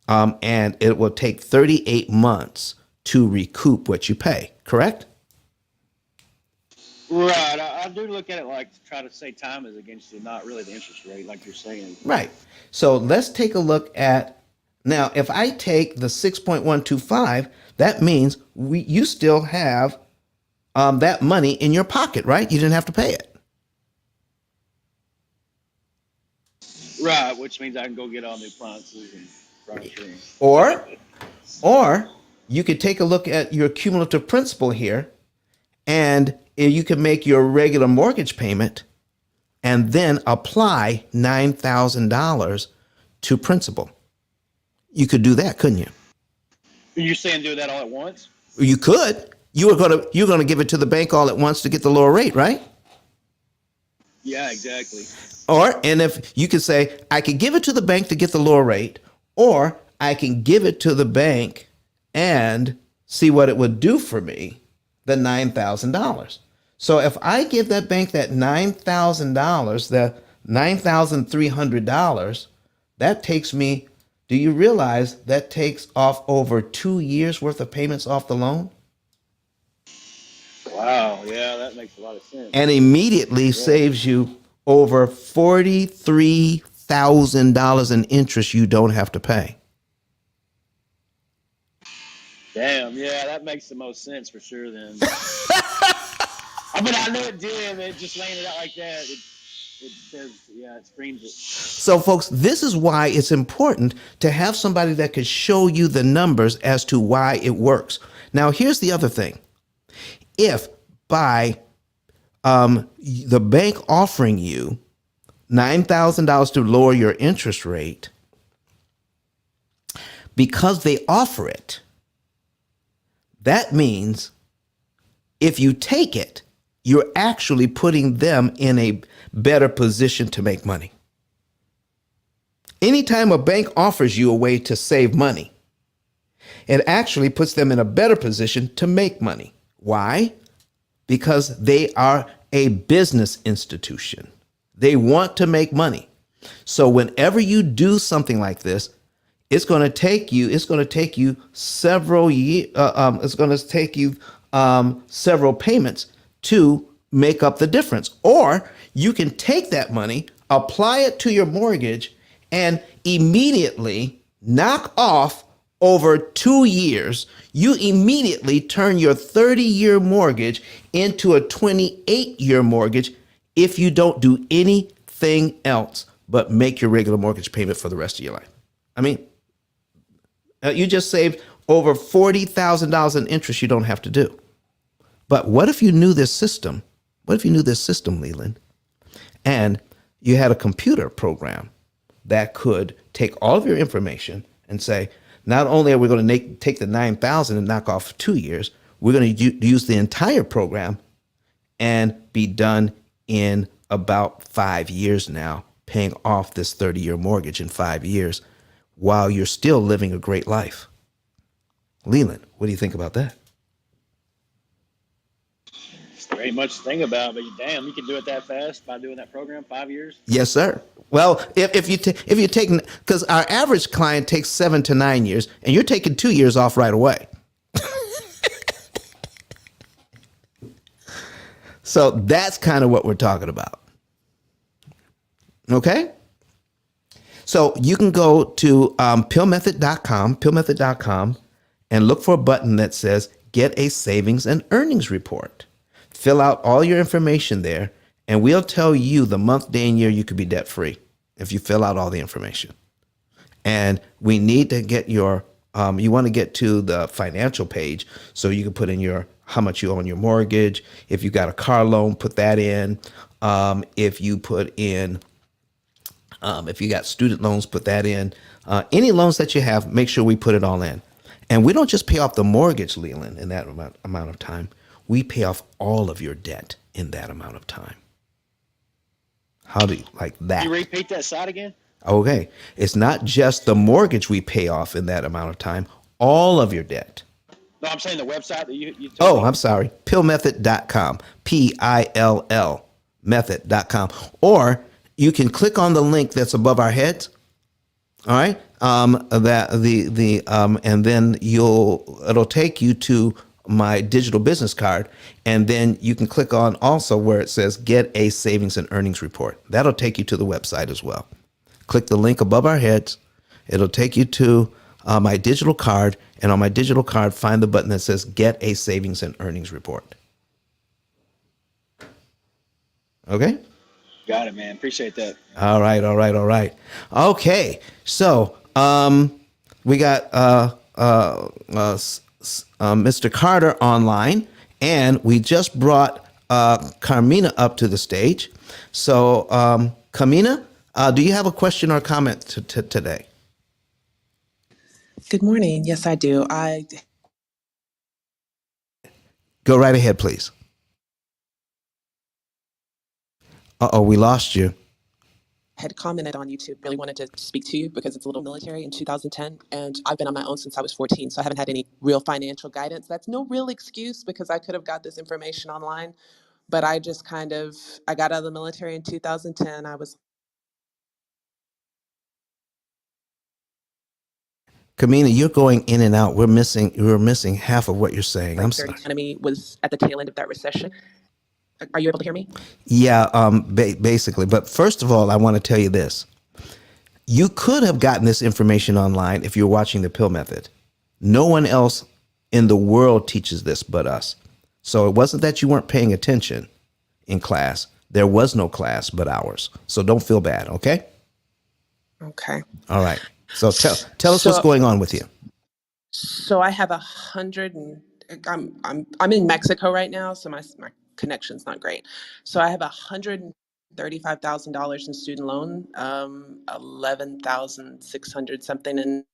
And it will take 38 months to recoup what you pay, correct? Right. I do look at it like to try to say time is against you, not really the interest rate, like you're saying. Right. So let's take a look at, now, if I take the 6.125, that means you still have that money in your pocket, right? You didn't have to pay it. Right, which means I can go get all the appliances and furniture. Or you could take a look at your cumulative principal here, and you can make your regular mortgage payment and then apply $9,000 to principal. You could do that, couldn't you? You're saying do that all at once? You could. You're gonna give it to the bank all at once to get the lower rate, right? Yeah, exactly. And if you could say, I could give it to the bank to get the lower rate, or I can give it to the bank and see what it would do for me, the $9,000. So if I give that bank that $9,000, the $9,300, that takes me, do you realize that takes off over 2 years worth of payments off the loan? Wow, yeah, that makes a lot of sense. And immediately Yeah. saves you over $43,000 in interest you don't have to pay. Damn, yeah, that makes the most sense for sure then. I mean, I know it did, but just laying it out like that, it says, yeah, it screams it. So, folks, this is why it's important to have somebody that could show you the numbers as to why it works. Now, here's the other thing. If by the bank offering you $9,000 to lower your interest rate, because they offer it, that means if you take it, you're actually putting them in a better position to make money. Anytime a bank offers you a way to save money, it actually puts them in a better position to make money. Why? Because they are a business institution. They want to make money. So whenever you do something like this, it's going to take you several years. It's going to take you several payments to make up the difference. Or you can take that money, apply it to your mortgage, and immediately knock off over 2 years. You immediately turn your 30-year mortgage into a 28-year mortgage if you don't do anything else but make your regular mortgage payment for the rest of your life. I mean, you just saved over $40,000 in interest you don't have to do. But what if you knew this system? What if you knew this system, Leland, and you had a computer program that could take all of your information and say, not only are we going to take the 9,000 and knock off 2 years, we're going to use the entire program and be done in about 5 years now, paying off this 30-year mortgage in 5 years while you're still living a great life. Leland, what do you think about that? It's very much to think about, but damn, you can do it that fast by doing that program, 5 years? Yes, sir. Well, if you take, because our average client takes 7 to 9 years, and you're taking 2 years off right away. So that's kind of what we're talking about. Okay? So you can go to P.I.L.Method.com, and look for a button that says Get a Savings and Earnings Report. Fill out all your information there, and we'll tell you the month, day, and year you could be debt free if you fill out all the information. And we need to get your, you want to get to the financial page so you can put in your how much you owe on your mortgage. If you got a car loan, put that in. If you put in, if you got student loans, put that in. Any loans that you have, make sure we put it all in. And we don't just pay off the mortgage, Leland, in that amount of time. We pay off all of your debt in that amount of time. How do you like that? Can you repeat that side again? Okay. It's not just the mortgage we pay off in that amount of time, all of your debt. No, I'm saying the website that you told me. I'm sorry. P.I.L.Method.com. P.I.L.L. Method.com. Or you can click on the link that's above our heads. All right. And then it'll take you to my digital business card. And then you can click on also where it says Get a Savings and Earnings Report. That'll take you to the website as well. Click the link above our heads. It'll take you to my digital card. And on my digital card, find the button that says Get a Savings and Earnings Report. Okay? Got it, man. Appreciate that. All right. Okay. So we got Mr. Carter online, and we just brought Carmina up to the stage. So Carmina, do you have a question or comment today? Good morning. Yes, I do. Go right ahead, please. We lost you. had commented on YouTube, really wanted to speak to you because it's a little military in 2010. And I've been on my own since I was 14. So I haven't had any real financial guidance. That's no real excuse because I could have got this information online. but I just I got out of the military in 2010. I was Kamina, you're going in and out. We're missing half of what you're saying. I'm like sorry. 30, economy was at the tail end of that recession. Are you able to hear me? Yeah, basically. But first of all, I want to tell you this. You could have gotten this information online if you're watching the Pill Method. No one else in the world teaches this but us. So it wasn't that you weren't paying attention in class. There was no class but ours. So don't feel bad, okay? Okay. All right. So tell us what's So going on with you. so I have 100 and I'm in Mexico right now, so my connection's not great. So I have $135,000 in student loan, 11,600 something in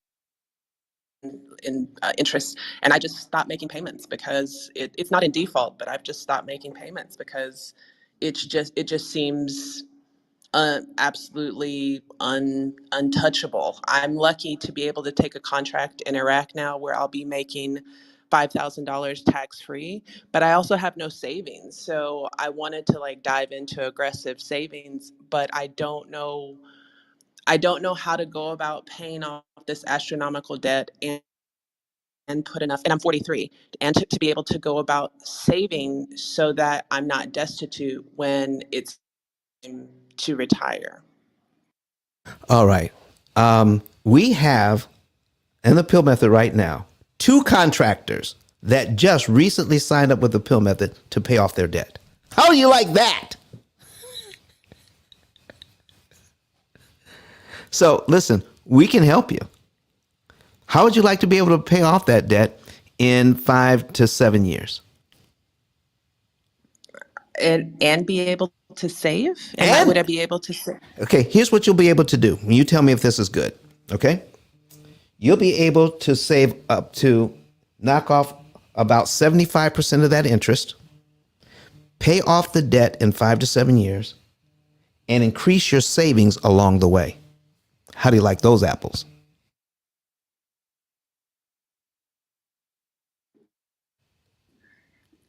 interest, and I just stopped making payments because it's not in default, but I've just stopped making payments because it just seems absolutely untouchable. I'm lucky to be able to take a contract in Iraq now where I'll be making $5,000 tax free, but I also have no savings. So I wanted to like dive into aggressive savings, but I don't know how to go about paying off this astronomical debt and put enough, and I'm 43, and to be able to go about saving so that I'm not destitute when it's time to retire. All right. We have in the Pill Method right now 2 contractors that just recently signed up with the Pill Method to pay off their debt. How do you like that? So listen, we can help you. How would you like to be able to pay off that debt in 5 to 7 years? And be able to save? Would I And be able to save? okay, here's what you'll be able to do. You tell me if this is good. Okay? You'll be able to save up to knock off about 75% of that interest, pay off the debt in 5 to 7 years, and increase your savings along the way. How do you like those apples?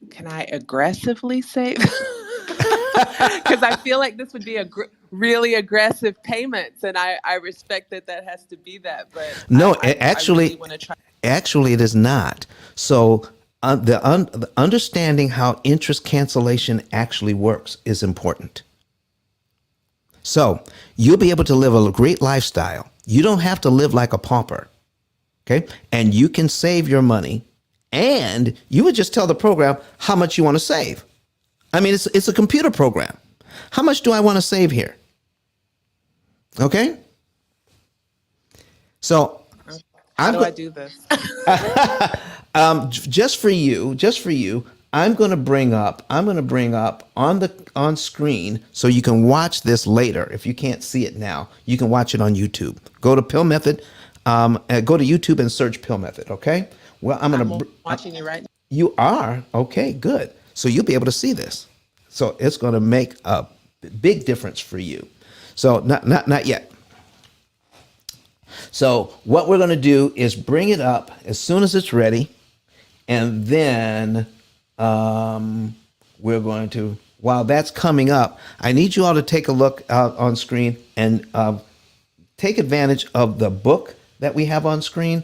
Can I aggressively save? Because I feel like this would be a really aggressive payments, and I respect that has to be that, but No, I really want to try. actually, it is not. So the understanding how interest cancellation actually works is important. So you'll be able to live a great lifestyle. You don't have to live like a pauper. Okay. And you can save your money, and you would just tell the program how much you want to save. I mean, it's a computer program. How much do I want to save here? Okay. So How do I do this? just for you, I'm going to bring up on screen so you can watch this later. If you can't see it now, you can watch it on YouTube. Go to Pill Method, go to YouTube and search Pill Method. Okay. Well, I'm watching you right now. You are okay. Good. So you'll be able to see this. So it's going to make a big difference for you. So not yet. So what we're going to do is bring it up as soon as it's ready, and then we're going to, while that's coming up, I need you all to take a look out on screen and take advantage of the book that we have on screen,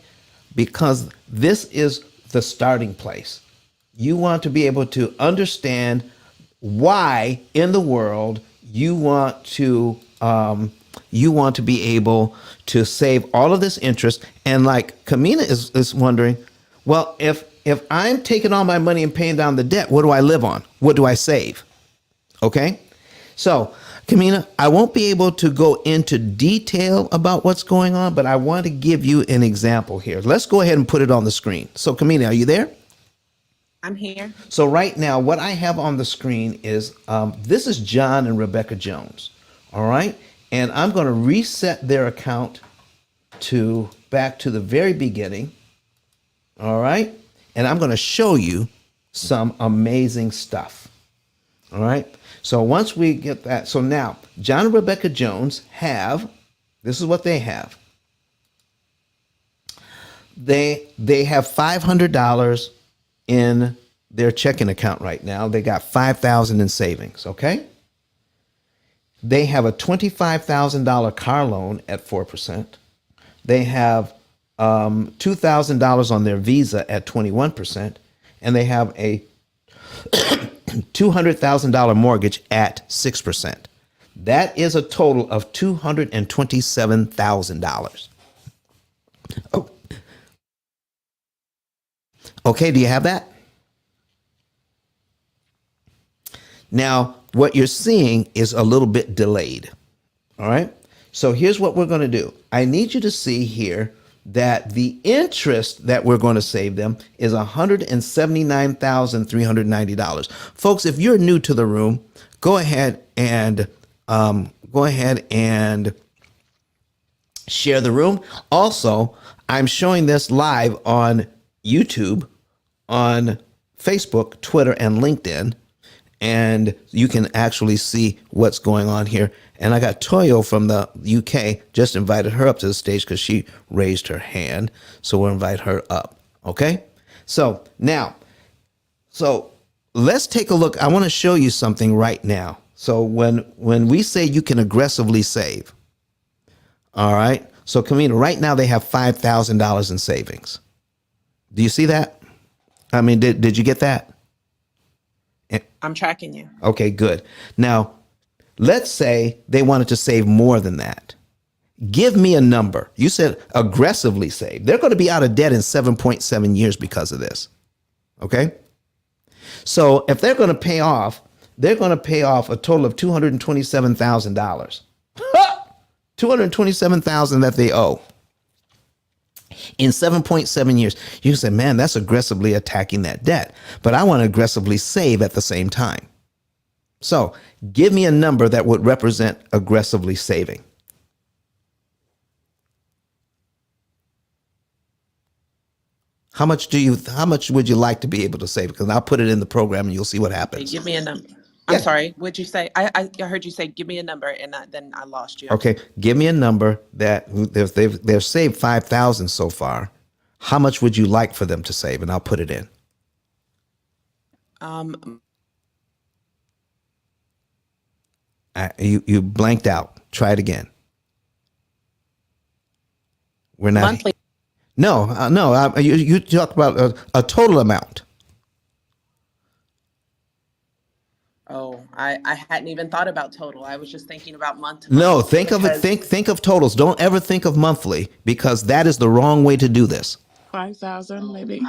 because this is the starting place. You want to be able to understand why in the world you want to be able to save all of this interest. And like Kamina is wondering, well, if I'm taking all my money and paying down the debt, what do I live on? What do I save? Okay. So Kamina, I won't be able to go into detail about what's going on, but I want to give you an example here. Let's go ahead and put it on the screen. So Kamina, are you there? I'm here. So right now, what I have on the screen is this is John and Rebecca Jones. All right. And I'm going to reset their account to back to the very beginning. All right. And I'm going to show you some amazing stuff. All right. So once we get that, so now John and Rebecca Jones have, this is what they have. They have $500 in their checking account right now. They got $5,000 in savings. Okay. They have a $25,000 car loan at 4%. They have $2,000 on their Visa at 21%, and they have a $200,000 mortgage at 6%. That is a total of $227,000. Oh, okay. Do you have that? Now, what you're seeing is a little bit delayed. All right. So here's what we're going to do. I need you to see here that the interest that we're going to save them is $179,390. Folks, if you're new to the room, go ahead and share the room. Also, I'm showing this live on YouTube, on Facebook, Twitter, and LinkedIn. And you can actually see what's going on here. And I got Toyo from the UK, just invited her up to the stage because she raised her hand. So we'll invite her up. Okay. So now, let's take a look. I want to show you something right now. So when we say you can aggressively save, all right. So Kamina, right now they have $5,000 in savings. Do you see that? I mean, did you get that? I'm tracking you. Okay, good. Now, let's say they wanted to save more than that. Give me a number. You said aggressively save. They're going to be out of debt in 7.7 years because of this. Okay? So if they're going to pay off, they're going to pay off a total of $227,000. $227,000 that they owe in 7.7 years. You can say, man, that's aggressively attacking that debt, but I want to aggressively save at the same time. So give me a number that would represent aggressively saving. How much would you like to be able to save? Because I'll put it in the program and you'll see what Hey, happens. give me a number. Yeah. I'm sorry. What'd you say? I heard you say, give me a number, and then I lost you. Okay, give me a number that they've saved 5,000 so far. How much would you like for them to save? And I'll put it in. You blanked out. Try it again. We're not Monthly. No. You talk about a total amount. Oh, I hadn't even thought about total. I was just thinking about month to No, month. think of it. Think of totals. Don't ever think of monthly because that is the wrong way to do this. 5,000 maybe.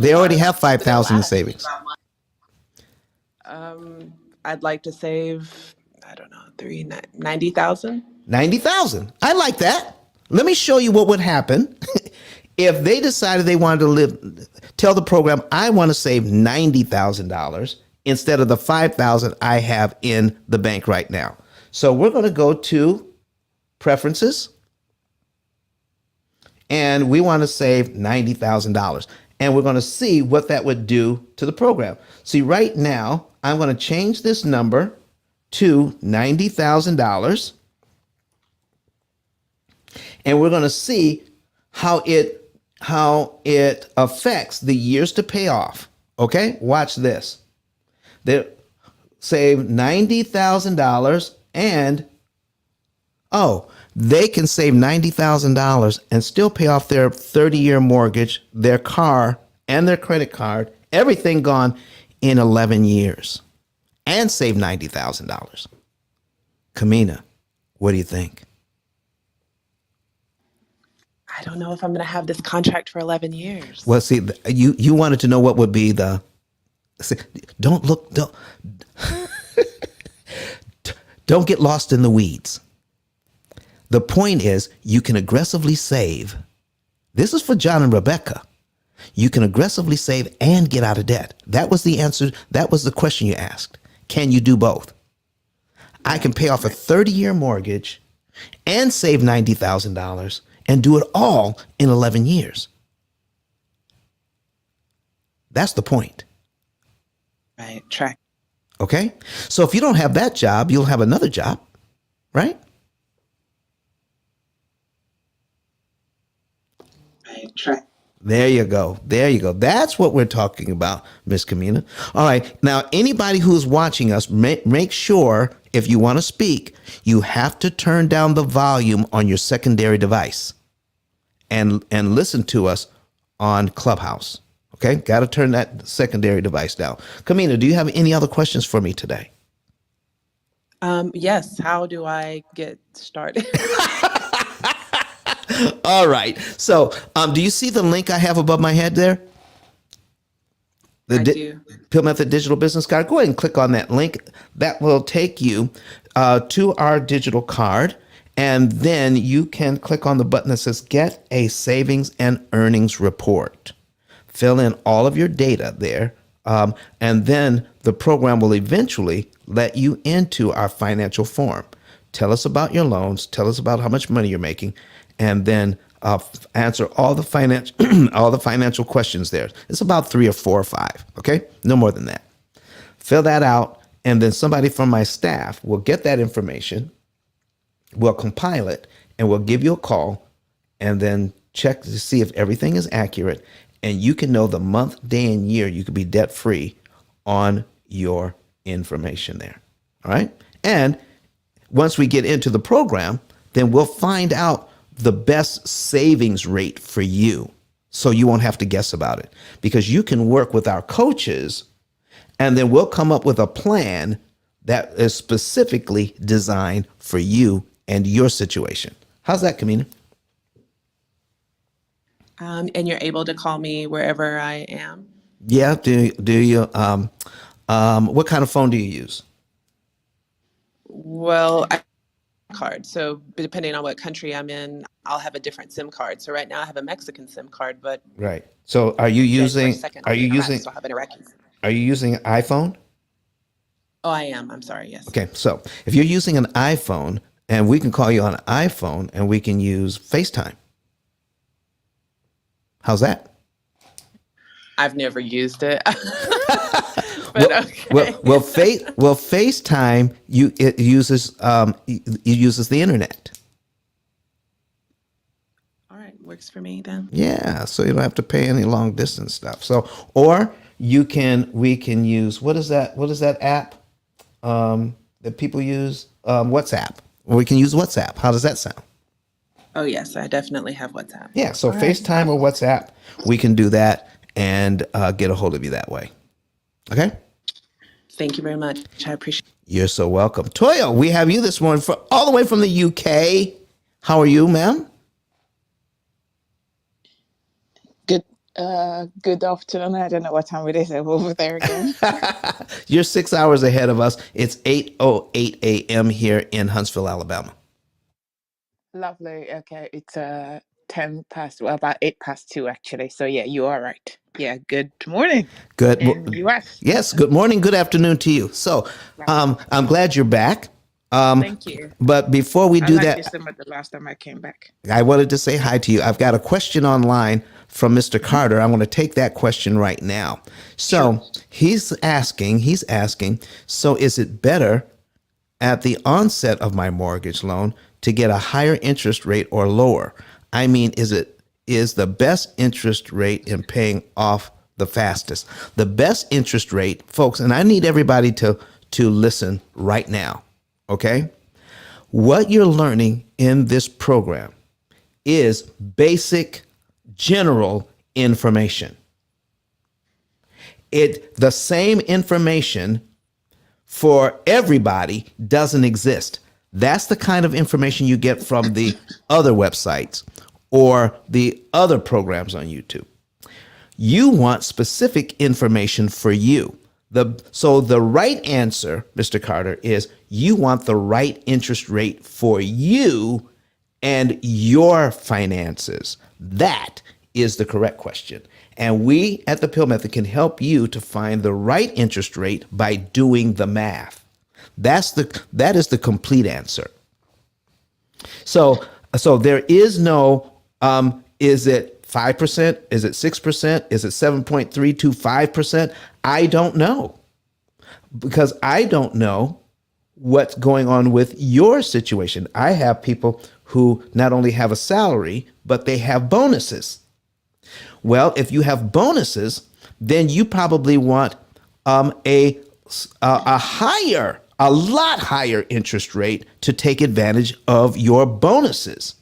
They already have 5,000 in savings. I'd like to save, I don't know, 90,000. 90,000. I like that. Let me show you what would happen if they decided they wanted to tell the program, I want to save $90,000 instead of the 5,000 I have in the bank right now. So we're going to go to preferences and we want to save $90,000 and we're going to see what that would do to the program. See, right now, I'm going to change this number to $90,000 and we're going to see how it affects the years to pay off. Okay, watch this. They save $90,000 and they can save $90,000 and still pay off their 30-year mortgage, their car, and their credit card, everything gone in 11 years, and save $90,000. Kamina, what do you think? I don't know if I'm going to have this contract for 11 years. Well, see, you wanted to know what would be the. See, don't get lost in the weeds. The point is, you can aggressively save. This is for John and Rebecca. You can aggressively save and get out of debt. That was the answer. That was the question you asked. Can you do both? I can pay off a 30-year mortgage and save $90,000 and do it all in 11 years. That's the point. Right, track. Okay? So if you don't have that job, you'll have another job, right? Right, track. There you go. There you go. That's what we're talking about, Miss Kamina. All right. Now, anybody who's watching us, make sure if you want to speak, you have to turn down the volume on your secondary device and listen to us on Clubhouse. Okay? Got to turn that secondary device down. Kamina, do you have any other questions for me today? Yes. How do I get started? All right. So, do you see the link I have above my head there? I do. Pill Method Digital Business Card. Go ahead and click on that link. That will take you to our digital card. And then you can click on the button that says Get a Savings and Earnings Report. Fill in all of your data there. And then the program will eventually let you into our financial form. Tell us about your loans. Tell us about how much money you're making. And then answer all the financial questions there. It's about 3 or 4 or 5. Okay, no more than that. Fill that out, and then somebody from my staff will get that information. We'll compile it, and we'll give you a call, and then check to see if everything is accurate, and you can know the month, day, and year you could be debt free on your information there. All right, and once we get into the program, then we'll find out the best savings rate for you, so you won't have to guess about it, because you can work with our coaches, and then we'll come up with a plan that is specifically designed for you and your situation. How's that, Kamina? And you're able to call me wherever I am. Yeah. Do you? What kind of phone do you use? Well, card. So depending on what country I'm in, I'll have a different SIM card. So right now I have a Mexican SIM card, but Right. So are you for a using? second, Are I'll you be Iraq, using? so I'll have an Iraqi. Are you using an iPhone? Oh, I am. I'm sorry. Yes. Okay. So if you're using an iPhone, and we can call you on an iPhone, and we can use FaceTime. How's that? I've never used it. But okay. Well, FaceTime it uses the internet. All right, works for me then. Yeah, so you don't have to pay any long distance stuff. So, or we can use what is that app that people use? WhatsApp. We can use WhatsApp. How does that sound? Oh yes, I definitely have WhatsApp. Yeah, so All right. FaceTime or WhatsApp, we can do that and get a hold of you that way. Okay. Thank you very much. I appreciate it. You're so welcome. Toya, we have you this morning all the way from the UK. How are you, ma'am? Good afternoon. I don't know what time it is over there again. You're 6 hours ahead of us. It's 8:08 a.m. here in Huntsville, Alabama. Lovely. Okay, it's 10 past, well, about 8 past 2 actually. So yeah, you are right. Yeah, good morning. Good. In US. Yes, good morning, good afternoon to you. So I'm glad you're back. Thank you. But before we I do like that, December the last time I came back. I wanted to say hi to you. I've got a question online from Mr. Carter. I want to take that question right now. So he's asking, so is it better at the onset of my mortgage loan to get a higher interest rate or lower? I mean, is the best interest rate in paying off the fastest? The best interest rate, folks, and I need everybody to listen right now, okay? What you're learning in this program is basic general information. The same information for everybody doesn't exist. That's the kind of information you get from the other websites or the other programs on YouTube. You want specific information for you. So the right answer, Mr. Carter, is you want the right interest rate for you and your finances. That is the correct question. And we at the P.I.L.L Method can help you to find the right interest rate by doing the math. That is the complete answer. So there is no is it 5%? Is it 6%? Is it 7.325%? I don't know, because I don't know what's going on with your situation. I have people who not only have a salary, but they have bonuses. Well, if you have bonuses, then you probably want a higher, a lot higher interest rate to take advantage of your bonuses.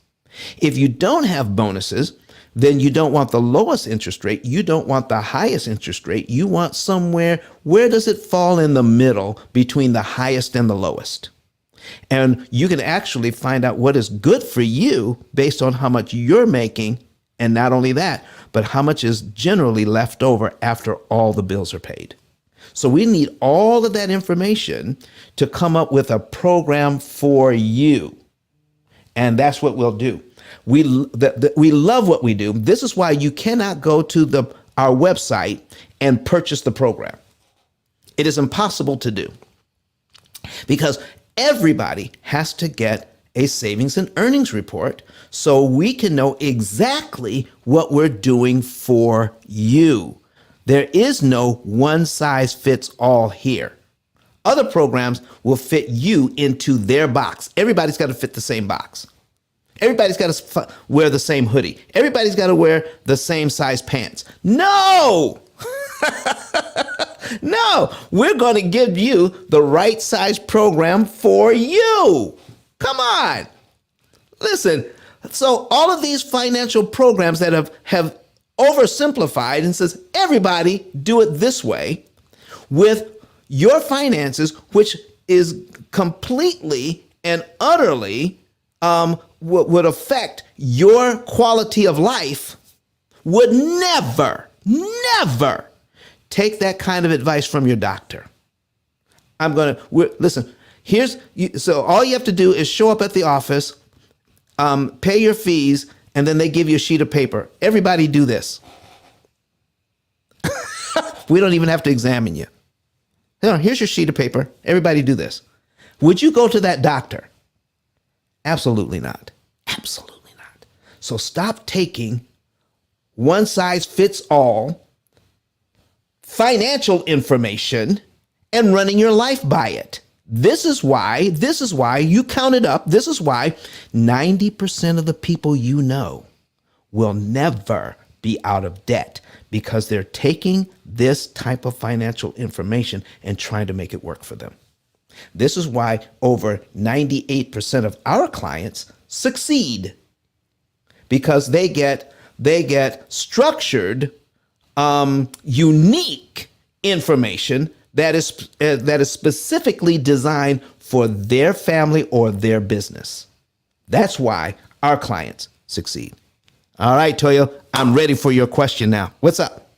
If you don't have bonuses, then you don't want the lowest interest rate. You don't want the highest interest rate. You want somewhere, where does it fall in the middle between the highest and the lowest? And you can actually find out what is good for you based on how much you're making. And not only that, but how much is generally left over after all the bills are paid. So we need all of that information to come up with a program for you. And that's what we'll do. We love what we do. This is why you cannot go to our website and purchase the program. It is impossible to do because everybody has to get a savings and earnings report so we can know exactly what we're doing for you. There is no one size fits all here. Other programs will fit you into their box. Everybody's got to fit the same box. Everybody's got to wear the same hoodie. Everybody's got to wear the same size pants. No! No, we're going to give you the right size program for you. Come on. Listen, so all of these financial programs that have oversimplified and says, everybody do it this way with your finances, which is completely and utterly would affect your quality of life, would never take that kind of advice from your doctor. Listen, so all you have to do is show up at the office, pay your fees, and then they give you a sheet of paper. Everybody do this. We don't even have to examine you. Here's your sheet of paper. Everybody do this. Would you go to that doctor? Absolutely not. Absolutely not. So stop taking one size fits all financial information and running your life by it. This is why you count it up. This is why 90% of the people you know will never be out of debt because they're taking this type of financial information and trying to make it work for them. This is why over 98% of our clients succeed because they get structured, unique information that is specifically designed for their family or their business. That's why our clients succeed. All right, Toyo, I'm ready for your question now. What's up?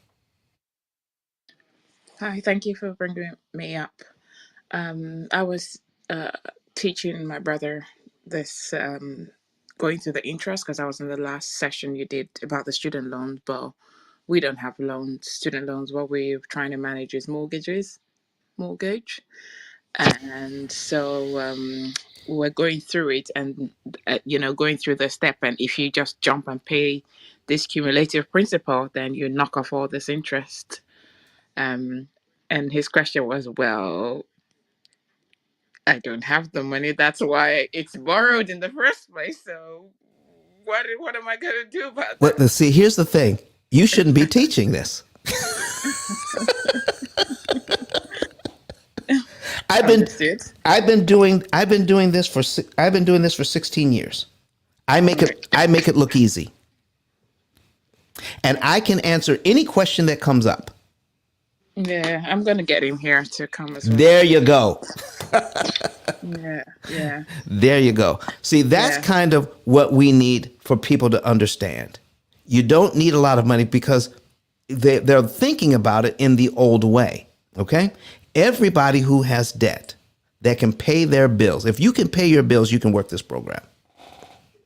Hi, thank you for bringing me up. I was teaching my brother this, going through the interest because I was in the last session you did about the student loans, but we don't have student loans. What we're trying to manage is mortgage. And so we're going through it and, going through the step. And if you just jump and pay this cumulative principal, then you knock off all this interest. And his question was, well, I don't have the money. That's why it's borrowed in the first place. So what am I going to do about Well, that? see, here's the thing. You shouldn't be teaching this. I've been doing this for 16 years. I make it look easy. And I can answer any question that comes up. Yeah, I'm going to get him here to come as well. There you go. Yeah. There you go. See, that's kind of what we need for people to understand. You don't need a lot of money because they're thinking about it in the old way. Okay? Everybody who has debt that can pay their bills, if you can pay your bills, you can work this program.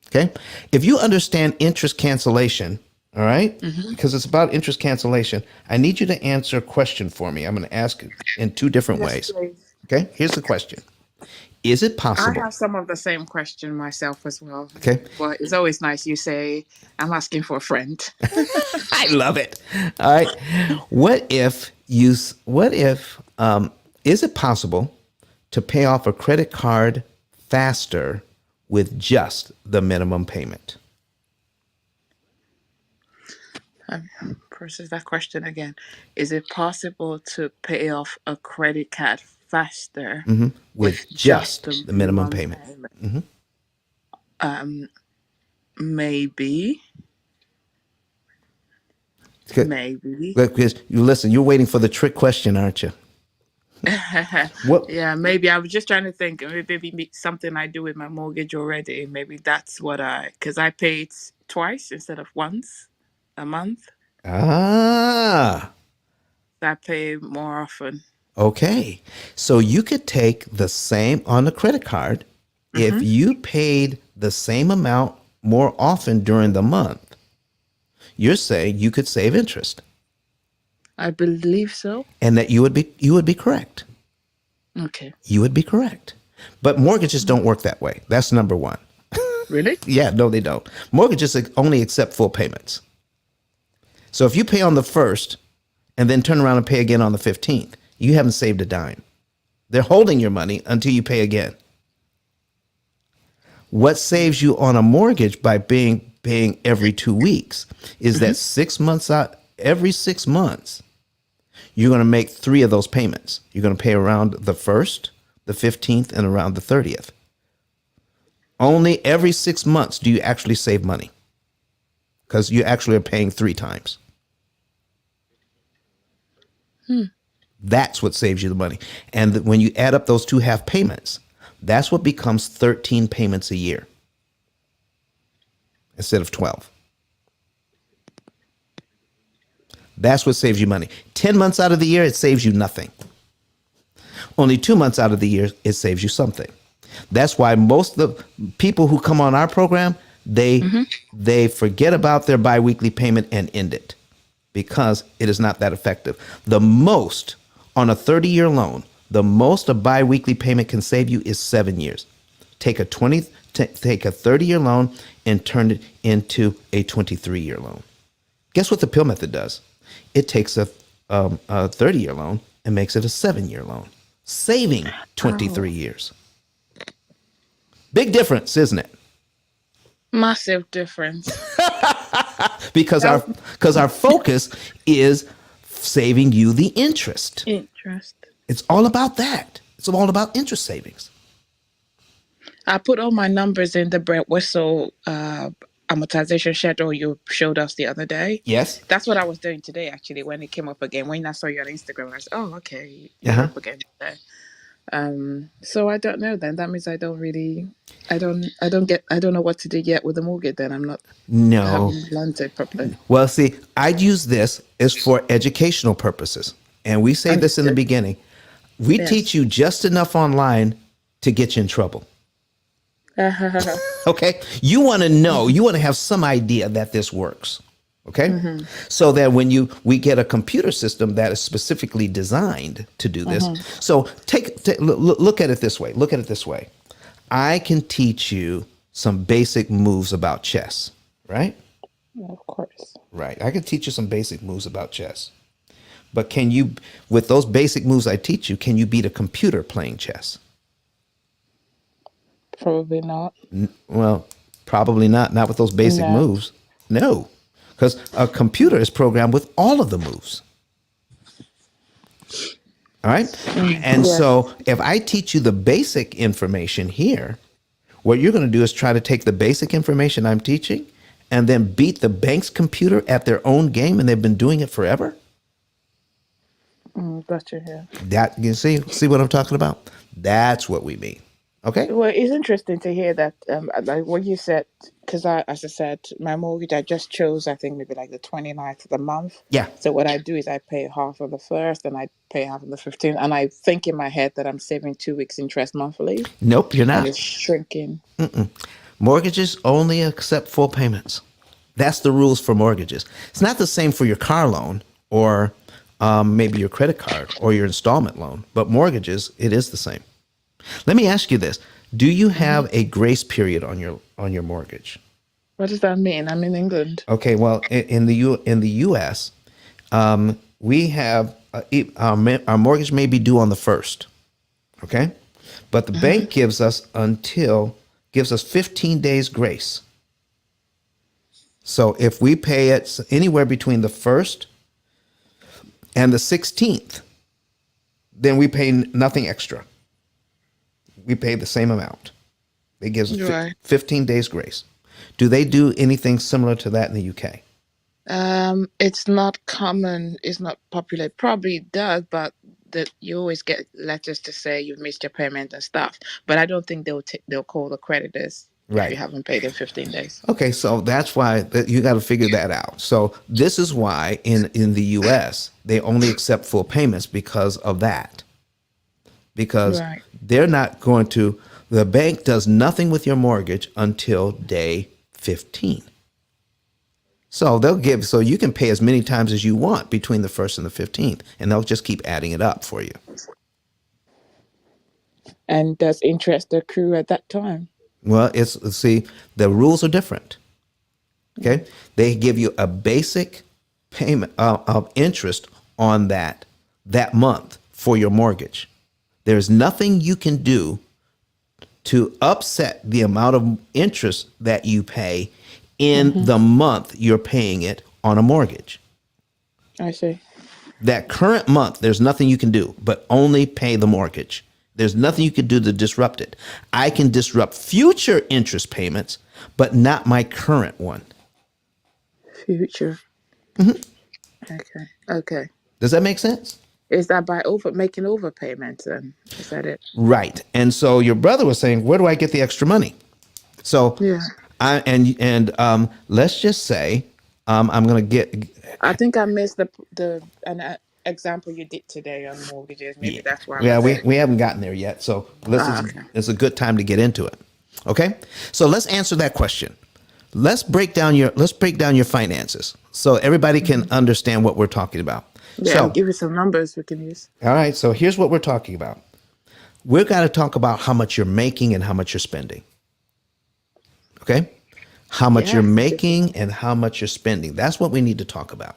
Okay? If you understand interest cancellation, all right? Because it's about interest cancellation, I need you to answer a question for me. I'm going to ask it in two different ways. Please. Okay? Here's the question. Is it possible? I have some of the same question myself as well. Okay. Well, it's always nice you say, I'm asking for a friend. I love it. All right. Is it possible to pay off a credit card faster with just the minimum payment? Process that question again. Is it possible to pay off a credit card faster with with just just a the minimum month's payment. payment? Maybe, maybe. Because you listen, you're waiting for the trick question, aren't you? What? Yeah, maybe. I was just trying to think. Maybe something I do with my mortgage already. Maybe that's what because I pay it twice instead of once a month. Ah, I pay more often. okay. So you could take the same on the credit card. If Mm-hmm. you paid the same amount more often during the month, you're saying you could save interest, I believe so. and that you would be correct. Okay. You would be correct. But mortgages don't work that way. That's number one. Really? Yeah, no, they don't. Mortgages only accept full payments. So if you pay on the first and then turn around and pay again on the 15th, you haven't saved a dime. They're holding your money until you pay again. What saves you on a mortgage by paying every 2 weeks is that 6 months out, every 6 months, you're going to make 3 of those payments. You're going to pay around the 1st, the 15th, and around the 30th. Only every 6 months do you actually save money because you actually are paying 3 times. That's what saves you the money. And when you add up those 2 half payments, that's what becomes 13 payments a year instead of 12. That's what saves you money. 10 months out of the year, it saves you nothing. Only 2 months out of the year, it saves you something. That's why most of the people who come on our program, they forget about their biweekly payment and end it because it is not that effective. The most on a 30-year loan, the most a biweekly payment can save you is 7 years. Take a 30-year loan and turn it into a 23-year loan. Guess what the P.I.L.L method does? It takes a 30-year loan and makes it a 7-year loan, saving 23 years. Big difference, isn't it? Massive difference. Because our focus is saving you the interest. Interest. It's all about that. It's all about interest savings. I put all my numbers in the Brett Whistle amortization schedule you showed us the other day. Yes. That's what I was doing today, actually, when it came up again. When I saw you on Instagram, I said, oh, okay, you're Uh-huh. up again there. So I don't know then. That means I don't know what to do yet with the mortgage then. I No. haven't learned it properly. Well, see, I'd use this as for educational purposes. And we say this in the Understood. beginning. We Yes. teach you just enough online to get you in trouble. Okay? You want to know, you want to have some idea that this works. Okay? So that when we get a computer system that is specifically designed to do this. So look at it this way. Look at it this way. I can teach you some basic moves about chess, right? Of course. Right. I can teach you some basic moves about chess. But can you, with those basic moves I teach you, can you beat a computer playing chess? Probably not. Well, probably not. Not with those basic No. moves. No. Because a computer is programmed with all of the moves. All right. And Yes. so if I teach you the basic information here, what you're going to do is try to take the basic information I'm teaching and then beat the bank's computer at their own game, and they've been doing it forever. Gotcha. Yeah. That you see what I'm talking about? That's what we mean. Okay. Well, it's interesting to hear that, like what you said, because as I said, my mortgage, I just chose, I think maybe like the 29th of the month. Yeah. So what I do is I pay half of the first and I pay half of the 15th. And I think in my head that I'm saving 2 weeks interest monthly. Nope, you're And not. it's shrinking. Mortgages only accept full payments. That's the rules for mortgages. It's not the same for your car loan or maybe your credit card or your installment loan, but mortgages, it is the same. Let me ask you this: do you have a grace period on your mortgage? What does that mean? I'm in England. Okay, well, in the U.S., we have our mortgage may be due on the 1st. Okay, but the bank gives us 15 days grace. So if we pay it anywhere between the 1st and the 16th, then we pay nothing extra. We pay the same amount. It gives us Right. 15 days grace. Do they do anything similar to that in the UK? It's not common. It's not popular. It probably does, but that you always get letters to say you've missed your payment and stuff. But I don't think they'll call the creditors if you Right. haven't paid in 15 days. Okay, so that's why you got to figure that out. So this is why in the U.S. they only accept full payments because of that. Because Right. they're not going to. The bank does nothing with your mortgage until day 15. So they'll give. So you can pay as many times as you want between the 1st and the 15th, and they'll just keep adding it up for you. And does interest accrue at that time? Well, see, the rules are different. Okay, they give you a basic payment of interest on that month for your mortgage. There's nothing you can do to upset the amount of interest that you pay in the month you're paying it on a mortgage. I see. That current month, there's nothing you can do but only pay the mortgage. There's nothing you can do to disrupt it. I can disrupt future interest payments, but not my current one. Future. Okay. Okay. Does that make sense? Is that by making overpayments then? Is that it? Right. And so your brother was saying, where do I get the extra money? So Yeah. let's just say I'm going to get. I think I missed an example you did today on mortgages. Maybe that's why I Yeah, was we haven't gotten there yet. So okay. it's a good time to get into it. Okay. So let's answer that question. Let's break down your finances so everybody can understand what we're talking about. Yeah, So I'll give you some numbers we can use. all right. So here's what we're talking about. We're going to talk about how much you're making and how much you're spending. Okay? How much you're Yes. making and how much you're spending. That's what we need to talk about.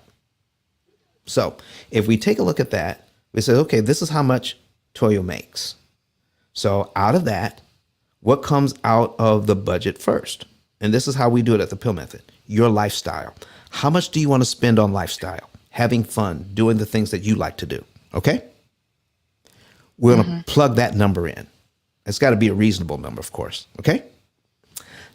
So if we take a look at that, we say, okay, this is how much Toyo makes. So out of that, what comes out of the budget first? And this is how we do it at the P.I.L.L method. Your lifestyle. How much do you want to spend on lifestyle? Having fun, doing the things that you like to do. Okay? We're going to plug that number in. It's got to be a reasonable number, of course. Okay?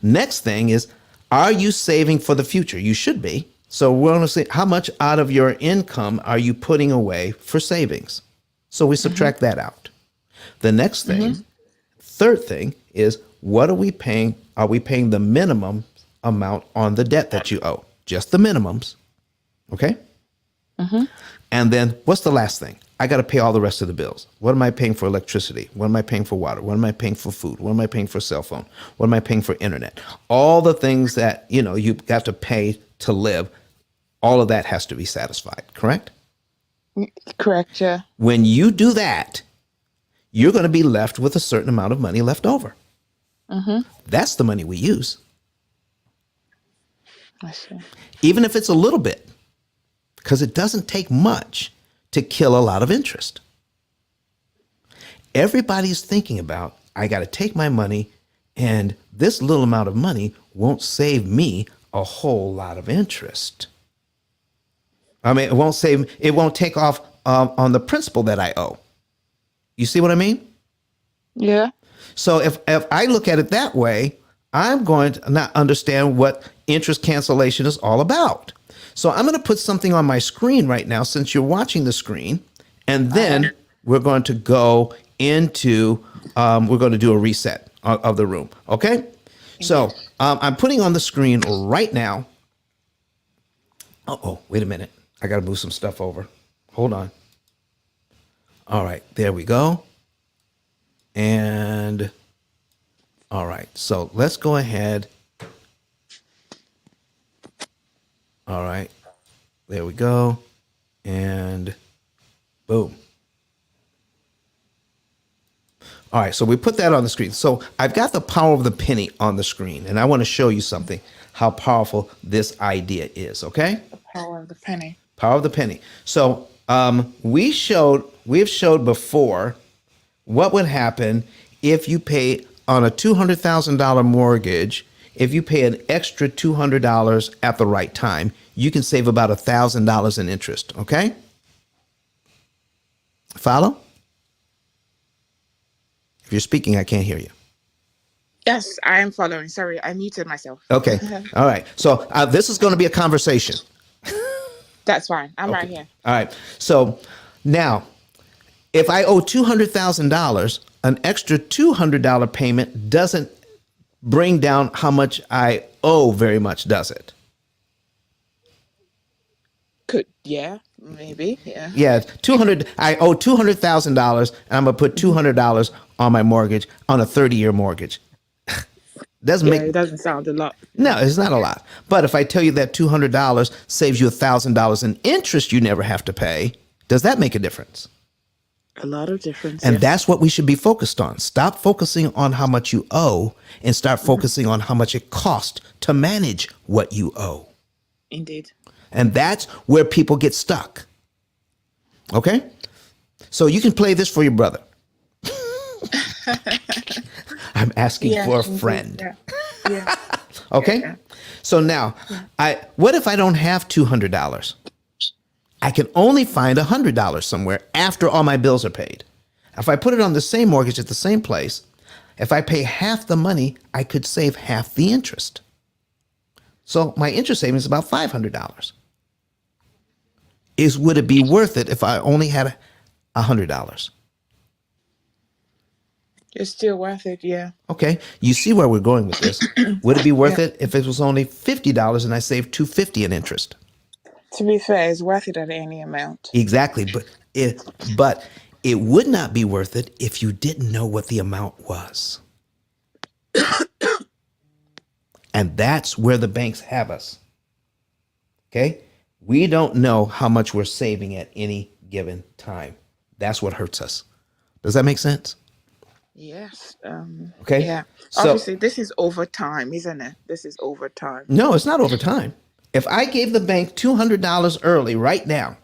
Next thing is, are you saving for the future? You should be. So we're going to say, how much out of your income are you putting away for savings? So we subtract that out. The next thing, third thing is, what are we paying? Are we paying the minimum amount on the debt that you owe? Just the minimums. Okay? And then what's the last thing? I got to pay all the rest of the bills. What am I paying for electricity? What am I paying for water? What am I paying for food? What am I paying for cell phone? What am I paying for internet? All the things that, you've got to pay to live, all of that has to be satisfied, correct? Correct, yeah. When you do that, you're going to be left with a certain amount of money left over. That's the money we use. I see. Even if it's a little bit, because it doesn't take much to kill a lot of interest. Everybody's thinking about, I got to take my money, and this little amount of money won't save me a whole lot of interest. I mean, it won't take off on the principal that I owe. You see what I mean? Yeah. So if I look at it that way, I'm going to not understand what interest cancellation is all about. So I'm going to put something on my screen right now, since you're watching the screen, and then we're going to go into, we're going to do a reset of the room. Okay? So I'm putting on the screen right now. Oh, wait a minute. I got to move some stuff over. Hold on. All right, there we go. And all right, so let's go ahead. All right, there we go. And boom. All right, so we put that on the screen. So I've got the power of the penny on the screen, and I want to show you something, how powerful this idea is, okay? The power of the penny. Power of the penny. So we've showed before what would happen if you pay on a $200,000 mortgage, if you pay an extra $200 at the right time, you can save about $1,000 in interest. Okay? Follow? If you're speaking, I can't hear you. Yes, I am following. Sorry, I muted myself. Okay. All right. So this is going to be a conversation. That's fine. I'm right Okay. here. All right. So now, if I owe $200,000, an extra $200 payment doesn't bring down how much I owe very much, does it? Could, yeah, maybe, yeah. Yeah, 200. I owe $200,000, and I'm gonna put $200 on my mortgage on a 30-year mortgage. Doesn't Yeah, make it doesn't sound a lot. no, it's not a lot. But if I tell you that $200 saves you $1,000 in interest you never have to pay, does that make a difference? A lot of difference. And yes. that's what we should be focused on. Stop focusing on how much you owe and start focusing on how much it costs to manage what you owe. Indeed. And that's where people get stuck. Okay? So you can play this for your brother. I'm asking for a friend. Yeah. Yeah. Okay? Yeah. So now, what if I don't have $200? I can only find $100 somewhere after all my bills are paid. If I put it on the same mortgage at the same place, if I pay half the money, I could save half the interest. So my interest savings is about $500. Would it be worth it if I only had $100? It's still worth it, yeah. Okay, you see where we're going with this. Would it be worth it if it was only $50 and I saved $250 in interest? To be fair, it's worth it at any amount. Exactly, but it would not be worth it if you didn't know what the amount was. And that's where the banks have us. Okay? We don't know how much we're saving at any given time. That's what hurts us. Does that make sense? Yes. Okay. Yeah. So- Obviously, this is over time, isn't it? This is over time. No, it's not over time. If I gave the bank $200 early right now,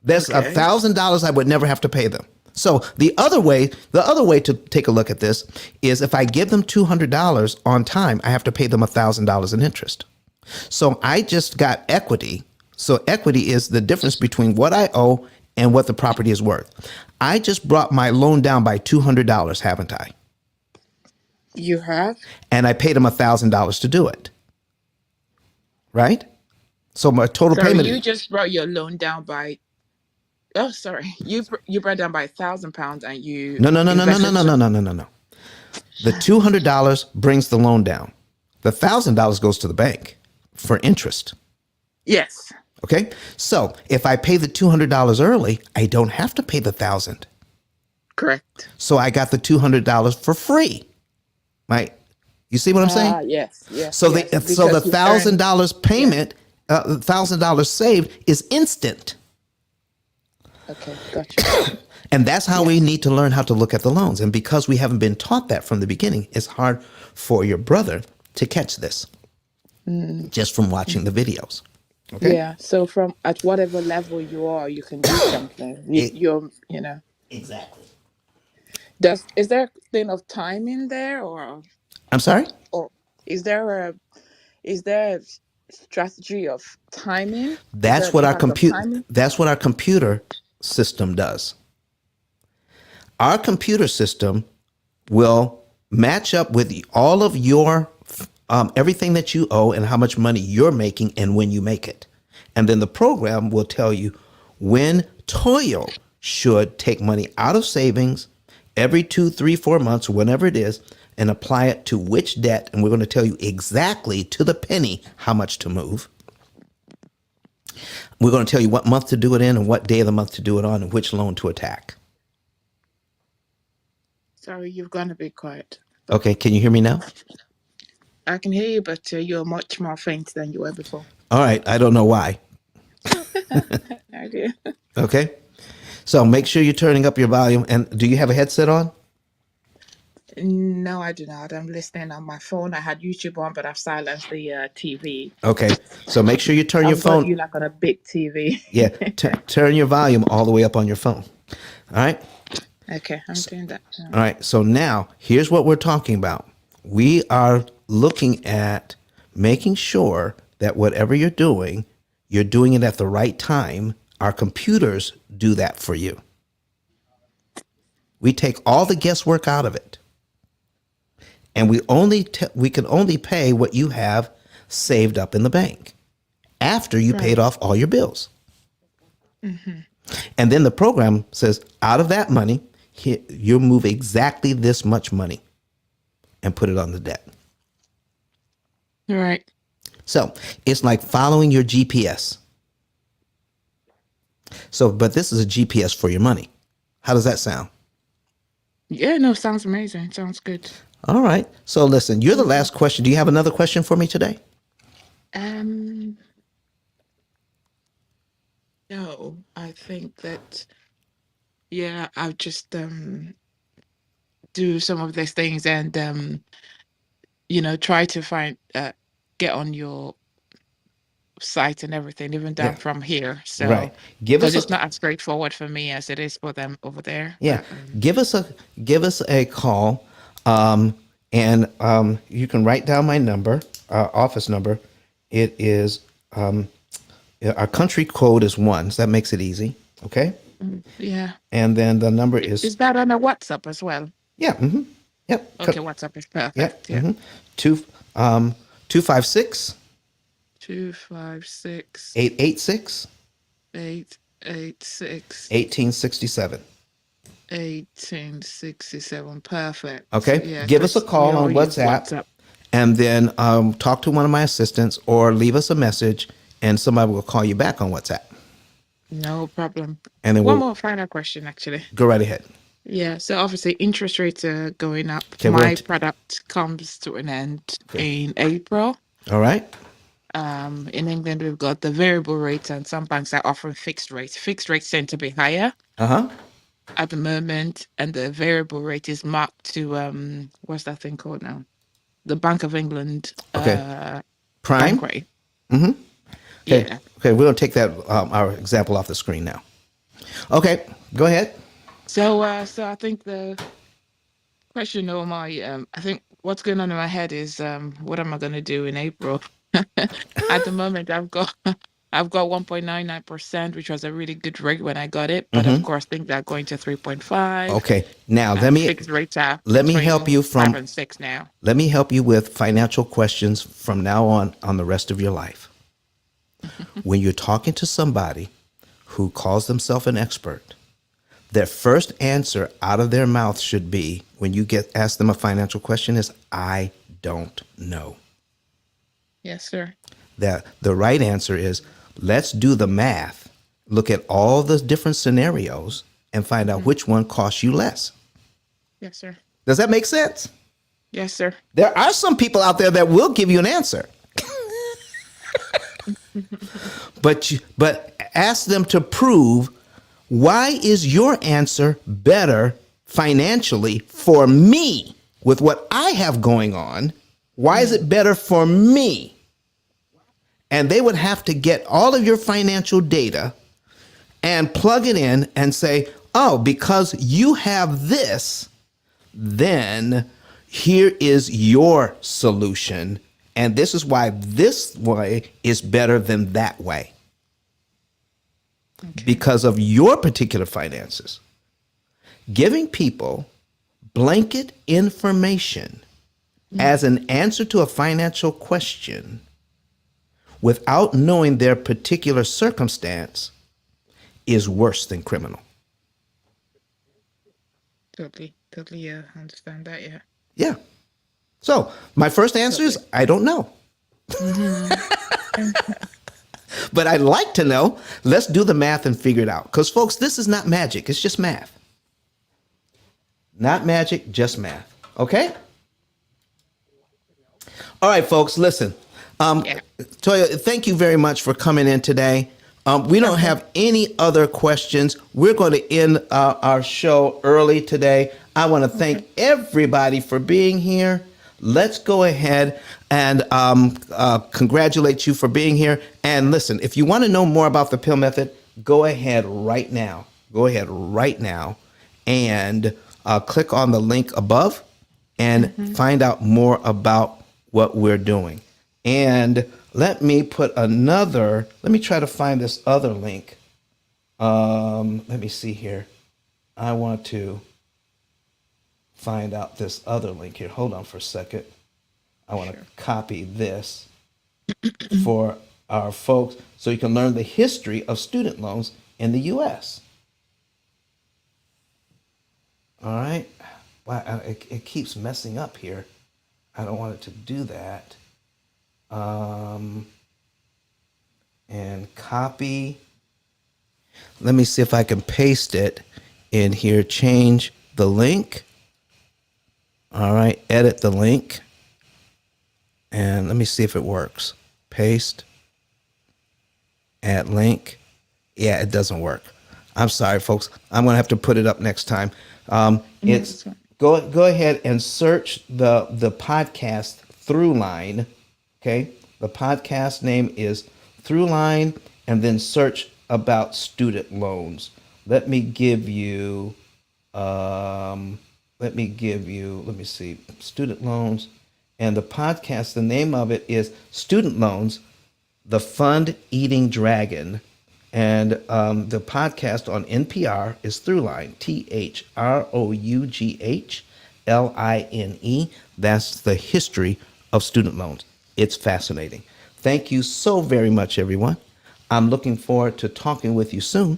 that's Okay. $1,000 I would never have to pay them. So the other way to take a look at this is if I give them $200 on time, I have to pay them $1,000 in interest. So I just got equity. So equity is the difference between what I owe and what the property is worth. I just brought my loan down by $200, haven't I? You have? And I paid them $1,000 to do it. Right? So my total Sorry, payment. you just brought your loan down by. Oh, sorry. You brought down by £1,000 and you. No. invested The $200 brings the loan down. The $1,000 goes to the bank for interest. Yes. Okay? So if I pay the $200 early, I don't have to pay the $1,000. Correct. So I got the $200 for free. Right? You see what I'm saying? Yes. Yes. So yes, the because you $1,000 payment, $1,000 saved is instant. Okay, gotcha. And that's how we need to learn how to look at the loans. And because we haven't been taught that from the beginning, it's hard for your brother to catch this just from watching the videos. Okay? Yeah. So from at whatever level you are, you can do something. You're. Exactly. Is there a thing of time in there, or I'm sorry? is there a strategy of timing? That's what our computer system does. Our computer system will match up with all of your everything that you owe and how much money you're making and when you make it. And then the program will tell you when Toyo should take money out of savings every 2, 3, 4 months, whenever it is, and apply it to which debt. And we're going to tell you exactly to the penny how much to move. We're going to tell you what month to do it in and what day of the month to do it on and which loan to attack. Sorry, you've gone a bit quiet. Okay, can you hear me now? I can hear you, but you're much more faint than you were before. All right, I don't know why. I do. Okay, so make sure you're turning up your volume. And do you have a headset on? No, I do not. I'm listening on my phone. I had YouTube on, but I've silenced the TV. Okay, so make sure you turn your I've got phone. you like on a big TV. Yeah, turn your volume all the way up on your phone. All right? Okay, I'm doing that now. All right, so now here's what we're talking about. We are looking at making sure that whatever you're doing it at the right time. Our computers do that for you. We take all the guesswork out of it, and we can only pay what you have saved up in the bank after you paid Right. off all your bills. Mm-hmm. And then the program says, out of that money, you'll move exactly this much money and put it on the debt. Right. So it's like following your GPS. So, but this is a GPS for your money. How does that sound? Yeah, no, sounds amazing. Sounds good. All right. So listen, you're the last question. Do you have another question for me today? Um, no, I think that, yeah, I'll just do some of these things and try to find get on your site and everything, even down Yeah. from here. So, Right. Give because us a it's not as straightforward for me as it is for them over there. yeah. But Give us a call, and you can write down my number, office number. It is our country code is 1, so that makes it easy. Okay. yeah, And then the number is is that on a WhatsApp as well? yeah. Yep. Okay, WhatsApp is Yep. perfect. Yeah, 2 256 256 886 886 1867. 1867. Perfect. Okay. Yeah, Give us a because we call all on use WhatsApp, WhatsApp. and then talk to one of my assistants or leave us a message, and somebody will call you back on WhatsApp. No problem. And then One we'll more final question, actually. go right ahead. Yeah, so obviously interest rates are going up. Okay. My product comes to an end Okay. in April. All right. In England, we've got the variable rates, and some banks are offering fixed rates. Fixed rates tend to be higher Uh-huh. at the moment, and the variable rate is marked to what's that thing called now? The Bank of England Okay. bank Prime. rate. Okay. Yeah. Okay. We're going to take that our example off the screen now. Okay. Go ahead. So I think the question or my I think what's going on in my head is what am I going to do in April? At the moment, I've got 1.99%, which was a really good rate when I got it, but of course things are going to 3.5, Okay. Now and fixed rates are let me help between you 5 and 6 now. let me help you with financial questions from now on the rest of your life. When you're talking to somebody who calls themselves an expert, their first answer out of their mouth should be, when you ask them a financial question, is I don't know. Yes, sir. That the right answer is, let's do the math, look at all the different scenarios, and find out which one costs you less. Yes, sir. Does that make sense? Yes, sir. There are some people out there that will give you an answer. But ask them to prove, why is your answer better financially for me with what I have going on? Why is it better for me? And they would have to get all of your financial data and plug it in and say, oh, because you have this, then here is your solution. And this is why this way is better than that way. Okay. Because of your particular finances. Giving people blanket information as an answer to a financial question without knowing their particular circumstance is worse than criminal. Totally, understand that. Yeah. Yeah. So my first answer is, I don't know. But I'd like to know. Let's do the math and figure it out. Because, folks, this is not magic. It's just math. Not magic, just math. Okay? All right, folks, listen. Yeah. Toya, thank you very much for coming in today. We don't have any other questions. We're going to end our show early today. I want to thank everybody for being here. Let's go ahead and congratulate you for being here. And listen, if you want to know more about the P.I.L.L method, go ahead right now. Go ahead right now and click on the link above and find out more about what we're doing. And let me let me try to find this other link. Let me see here. I want to find out this other link here. Hold on for a second. I want to Sure. copy this for our folks so you can learn the history of student loans in the US. All right. Wow, it keeps messing up here. I don't want it to do that. Um, and copy. Let me see if I can paste it in here. Change the link. All right. Edit the link. And let me see if it works. Paste. Add link. Yeah, it doesn't work. I'm sorry, folks. I'm going to have to put it up next time. No, It's that's fine. go ahead and search the podcast through line. Okay, the podcast name is Throughline, and then search about student loans. Let me give you. Let me see. Student loans, and the podcast. The name of it is Student Loans, the Fund Eating Dragon. And the podcast on NPR is Throughline, THROUGHLINE. That's the history of student loans. It's fascinating. Thank you so very much, everyone. I'm looking forward to talking with you soon.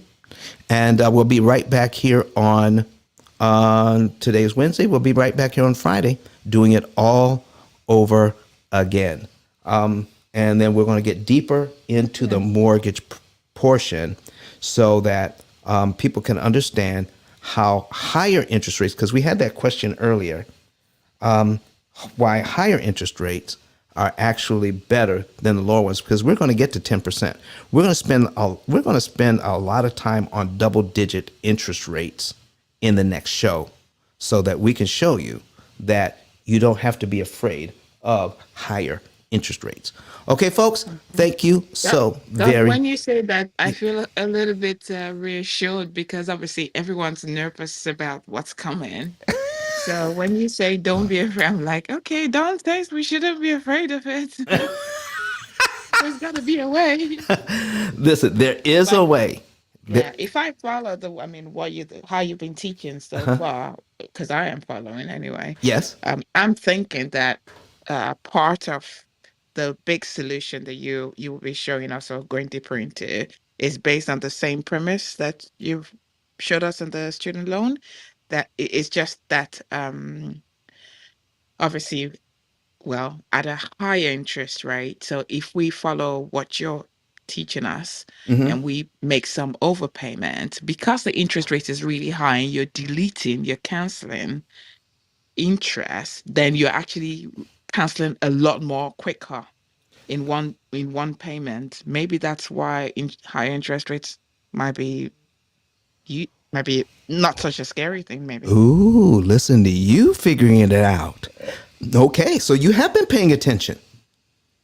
And we'll be right back here on today's Wednesday. We'll be right back here on Friday doing it all over again. And then we're going to get deeper into the mortgage portion so that people can understand how higher interest rates, because we had that question earlier, why higher interest rates are actually better than the lower ones, because we're going to get to 10%. We're going to spend a lot of time on double digit interest rates in the next show so that we can show you that you don't have to be afraid of higher interest rates. Okay, folks, thank you so very. When you say that, I feel a little bit reassured because obviously everyone's nervous about what's coming. So when you say don't be afraid, I'm like, okay, don't think we shouldn't be afraid of it. There's got to be a way. Listen, there is a But way. yeah, if I follow I mean, how you've been teaching so far, because I am following anyway, Yes. I'm thinking that part of the big solution that you will be showing us or going deeper into is based on the same premise that you've showed us in the student loan. That it's just that obviously, well, at a higher interest rate. So if we follow what you're teaching us and we make some overpayment, because the interest rate is really high and you're canceling interest, then you're actually canceling a lot more quicker in one payment. Maybe that's why high interest rates might be maybe not such a scary thing, maybe. Ooh, listen to you figuring it out. Okay, so you have been paying attention.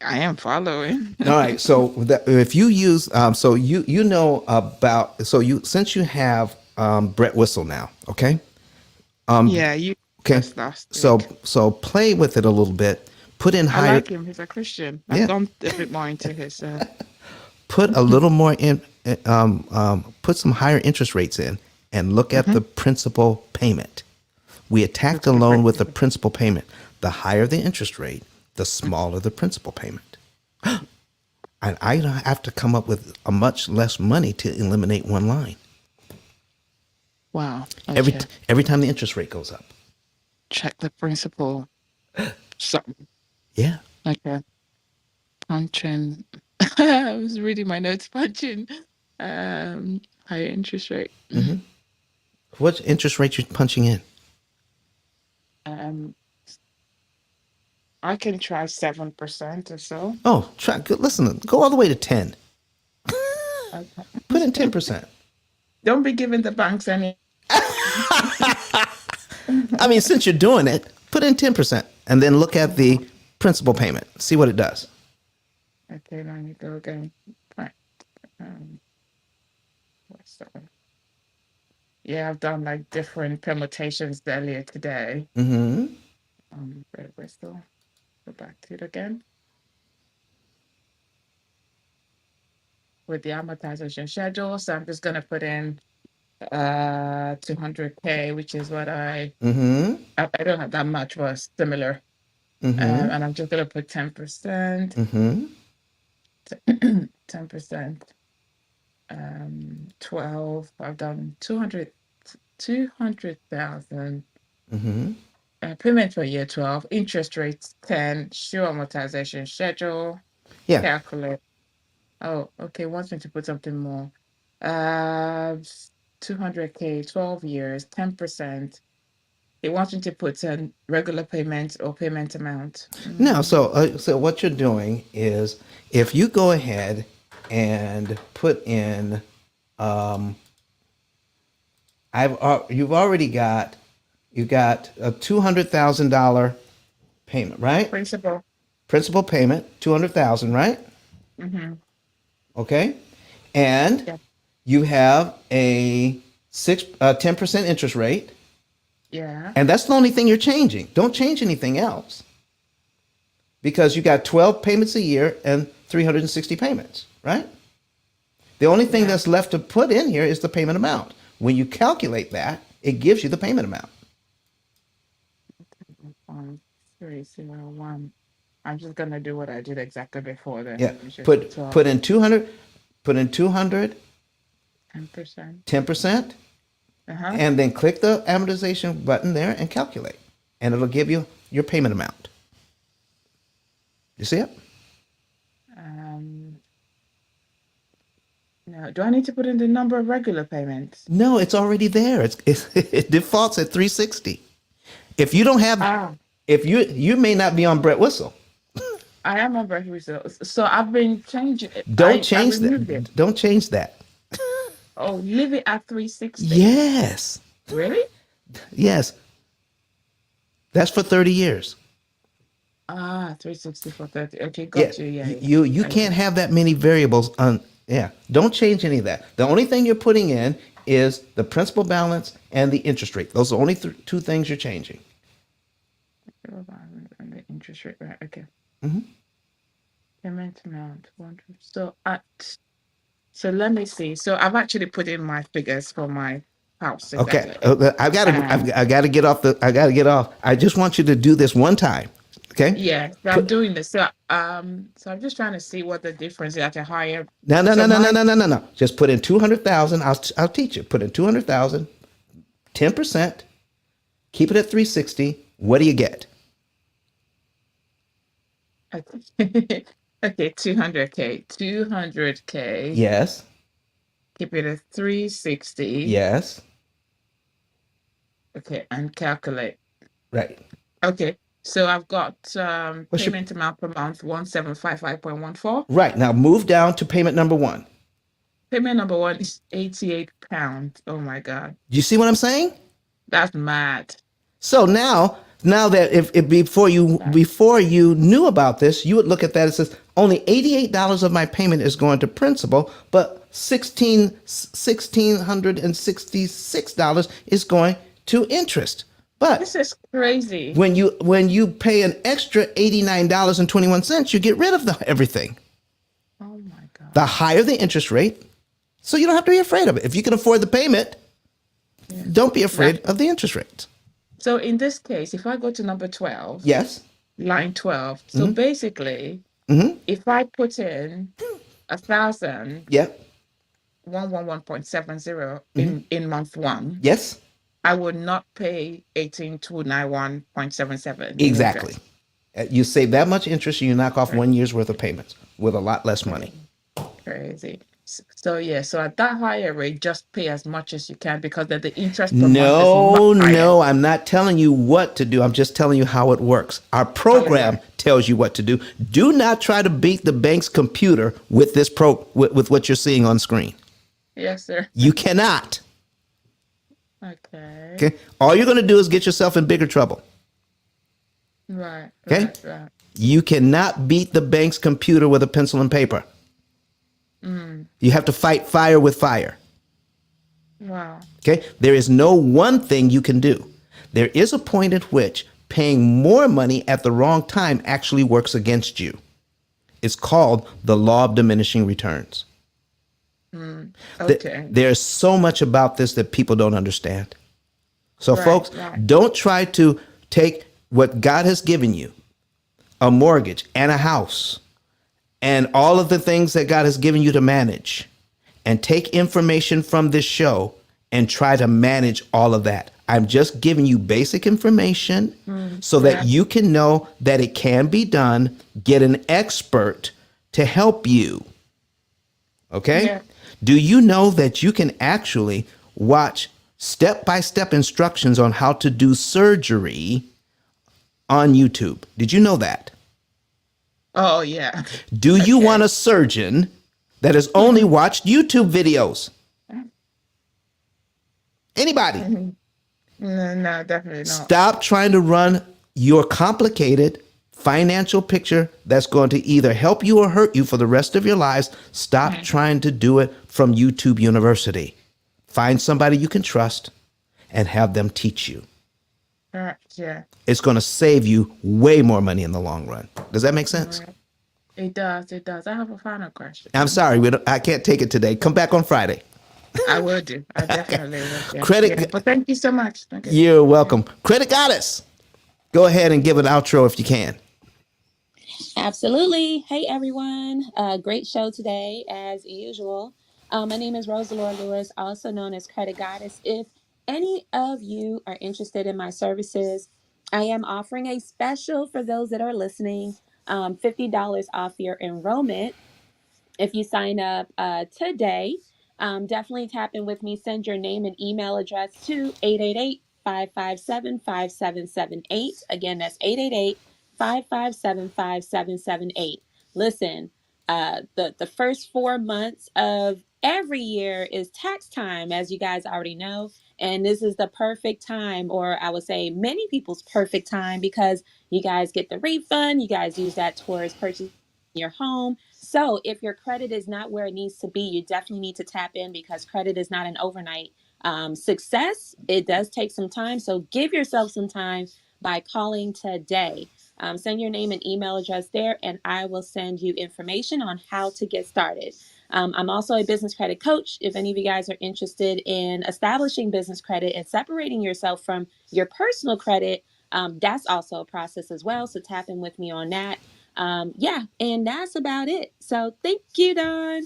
I am following. All right, so if you use, so you know about, so you since you have Brett Whistle now, okay, Yeah, you okay, us last so week. play with it a little bit, put in I higher, like him. He's a Christian. I've yeah, gone a bit more into his. put a little more in, put some higher interest rates in, and look at the Mhm. principal payment. We attack Look the at the loan with the principal. principal payment. The higher the interest rate, the smaller the principal payment. And I have to come up with a much less money to eliminate one line Wow. Okay. every time the interest rate goes up. Check the principal. So, Yeah. okay. Punching. I was reading my notes. Punching. Higher interest rate. What interest rate you punching in? Um, I can try 7% or so. Oh, listen. Go all the way to 10. Okay. Put in 10%. Don't be giving the banks any. I mean, since you're doing it, put in 10%, and then look at the principal payment. See what it does. Okay, let me go again. Right. Um, what's that one? Yeah, I've done like different permutations earlier today. Red Bristol. Go back to it again. With the amortization schedule. So I'm just gonna put in 200K, which is what Mm-hmm. I don't have that much, but similar. Mm-hmm. And I'm just gonna put 10%, Mm-hmm. 10%, 12. I've done 200,000. Mm-hmm. Payment for year 12, interest rates 10, show amortization schedule, Yeah. calculate. Oh, okay, wants me to put something more. 200K, 12 years, 10%. It wants me to put a regular payment or payment amount. Now, so what you're doing is if you go ahead and put in, you've already got you got a $200,000 payment, right? Principal. Principal payment, 200,000, right? Mm-hmm. Okay, and Yeah. you have a 10% interest rate, Yeah. and that's the only thing you're changing. Don't change anything else because you got 12 payments a year and 360 payments, right? The only thing Yeah. that's left to put in here is the payment amount. When you calculate that, it gives you the payment amount. 1301. I'm just gonna do what I did exactly before Yeah, then. Which is put 12, put in 200, put in 200, 10%. 10%, Uh-huh. and then click the amortization button there and calculate, and it'll give you your payment amount. You see it? Now, do I need to put in the number of regular payments? No, it's already there. It defaults at 360. If you don't have, Ah, if you may not be on Brett Whistle. I am on birth results. So I've been changing it. Don't I change removed it. that. Don't change that. Oh, leave it at 360. Yes, Really? yes. That's for 30 years. 360 for 30. Okay, Yeah, got you. Yeah, yeah. you Okay. can't have that many variables on. Yeah, don't change any of that. The only thing you're putting in is the principal balance and the interest rate. Those are the only two things you're changing. And the interest rate, right? Okay. Mm-hmm. Payment amount. So let me see. So I've actually put in my figures for my house Okay, exactly. I got to get off the. I got to get off. I just want you to do this one time. Okay. Yeah, so I'm doing this. So I'm just trying to see what the difference is at a higher. No, no, So no, no, no, my no, no, no, no. Just put in 200,000. I'll teach you. Put in 200,000, 10%. Keep it at 360. What do you get? okay, 200K, 200K. Yes. Keep it at 360. Yes. Okay, and calculate. Right. Okay, so I've got What's your payment amount per month 1755.14. right now? Move down to payment number one. Payment number one is £88. Oh my God, Do you see what I'm saying? that's mad. So now that if before you knew about this, you would look at that and says only $88 of my payment is going to principal, but $1,666 is going to interest. But This is crazy. when you pay an extra $89.21, you get rid of everything. Oh my God. The higher the interest rate, so you don't have to be afraid of it. If you can afford the payment, don't be afraid of the interest rate. So in this case, if I go to number 12, Yes. line 12, so basically, Mm-hmm. if I put in 1,000, Yeah. 111.70 Mm-hmm. in month one, Yes. I would not pay 18,291.77 in Exactly. interest. You save that much interest, and you knock off 1 year's worth of payments with a lot less money. Crazy. So yeah, so at that higher rate, just pay as much as you can because then the interest per month is No, much higher. no, I'm not telling you what to do. I'm just telling you how it works. Our program tells you what to do. Do not try to beat the bank's computer with this with what you're seeing on screen. Yes, sir. You cannot. Okay. Okay. All you're going to do is get yourself in bigger trouble. Right. Okay. Right. You cannot beat the bank's computer with a pencil and paper. You have to fight fire with fire. Wow. Okay. There is no one thing you can do. There is a point at which paying more money at the wrong time actually works against you. It's called the law of diminishing returns. Okay. There's so much about this that people don't understand. So, Right. folks, Right. don't try to take what God has given you, a mortgage and a house, and all of the things that God has given you to manage, and take information from this show and try to manage all of that. I'm just giving you basic information so that Yeah. you can know that it can be done. Get an expert to help you. Okay? Yeah. Do you know that you can actually watch step-by-step instructions on how to do surgery on YouTube? Did you know that? Oh, yeah. Do you want Okay. a surgeon that has only watched YouTube videos? Anybody? No, no, definitely not. Stop trying to run your complicated financial picture that's going to either help you or hurt you for the rest of your lives. Stop trying to do it from YouTube University. Find somebody you can trust and have them teach you. Correct. Yeah. It's going to save you way more money in the long run. Does that make sense? Right. It does. It does. I have a final question. I'm sorry, I can't take it today. Come back on Friday. I will do. I definitely will. Yeah. Credit. Yeah. But thank you so much. Thank you. You're welcome. Credit Goddess, go ahead and give an outro if you can. Absolutely. Hey, everyone. Great show today, as usual. My name is Rosalora Lewis, also known as Credit Goddess. If any of you are interested in my services, I am offering a special for those that are listening, $50 off your enrollment if you sign up today. Definitely tap in with me. Send your name and email address to 888-557-5778. Again, that's 888-557-5778. Listen, the first 4 months of every year is tax time, as you guys already know. And this is the perfect time, or I would say many people's perfect time, because you guys get the refund. You guys use that towards purchasing your home. So if your credit is not where it needs to be, you definitely need to tap in, because credit is not an overnight success. It does take some time. So give yourself some time by calling today. Send your name and email address there, and I will send you information on how to get started. I'm also a business credit coach. If any of you guys are interested in establishing business credit and separating yourself from your personal credit, that's also a process as well. So tap in with me on that. Yeah, and that's about it. So thank you, Don.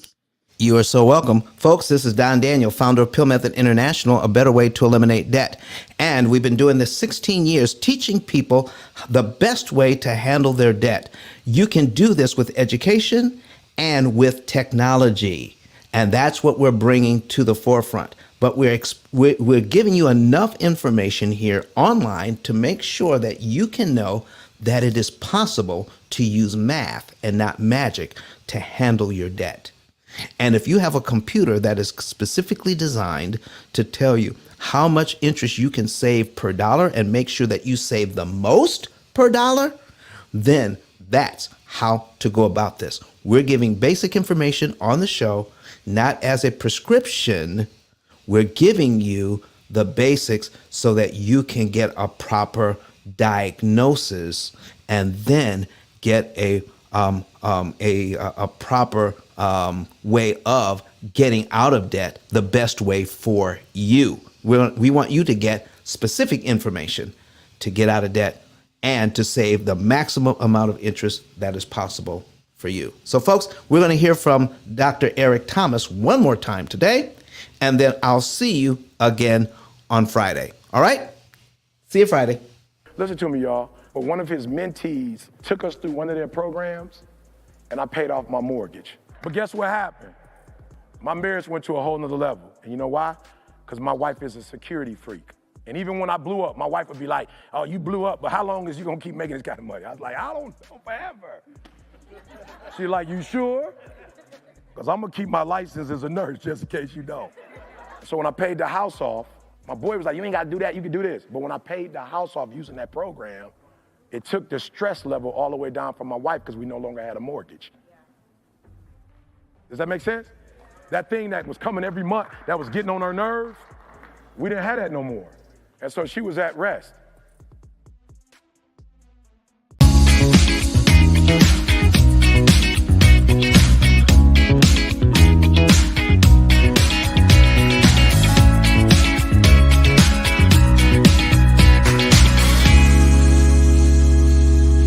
You are so welcome. Folks, this is Don Daniel, founder of P.I.L.L Method International, a better way to eliminate debt. And we've been doing this 16 years, teaching people the best way to handle their debt. You can do this with education and with technology. And that's what we're bringing to the forefront. But we're giving you enough information here online to make sure that you can know that it is possible to use math and not magic to handle your debt. And if you have a computer that is specifically designed to tell you how much interest you can save per dollar and make sure that you save the most per dollar, then that's how to go about this. We're giving basic information on the show, not as a prescription. We're giving you the basics so that you can get a proper diagnosis and then get a proper way of getting out of debt, the best way for you. We want you to get specific information to get out of debt and to save the maximum amount of interest that is possible for you. So, folks, we're going to hear from Dr. Eric Thomas one more time today, and then I'll see you again on Friday. All right? See you Friday. Listen to me, y'all. But one of his mentees took us through one of their programs, and I paid off my mortgage. But guess what happened? My marriage went to a whole nother level. And you know why? Because my wife is a security freak. And even when I blew up, my wife would be like, oh, you blew up, but how long is you gonna keep making this kind of money? I was like, I don't know, forever. She's like, you sure? Because I'm gonna keep my license as a nurse just in case you don't. So when I paid the house off, my boy was like, you ain't gotta do that, you can do this. But when I paid the house off using that program, it took the stress level all the way down for my wife because we no longer had a mortgage. Does that make sense? That thing that was coming every month, that was getting on her nerves, we didn't have that no more. And so she was at rest.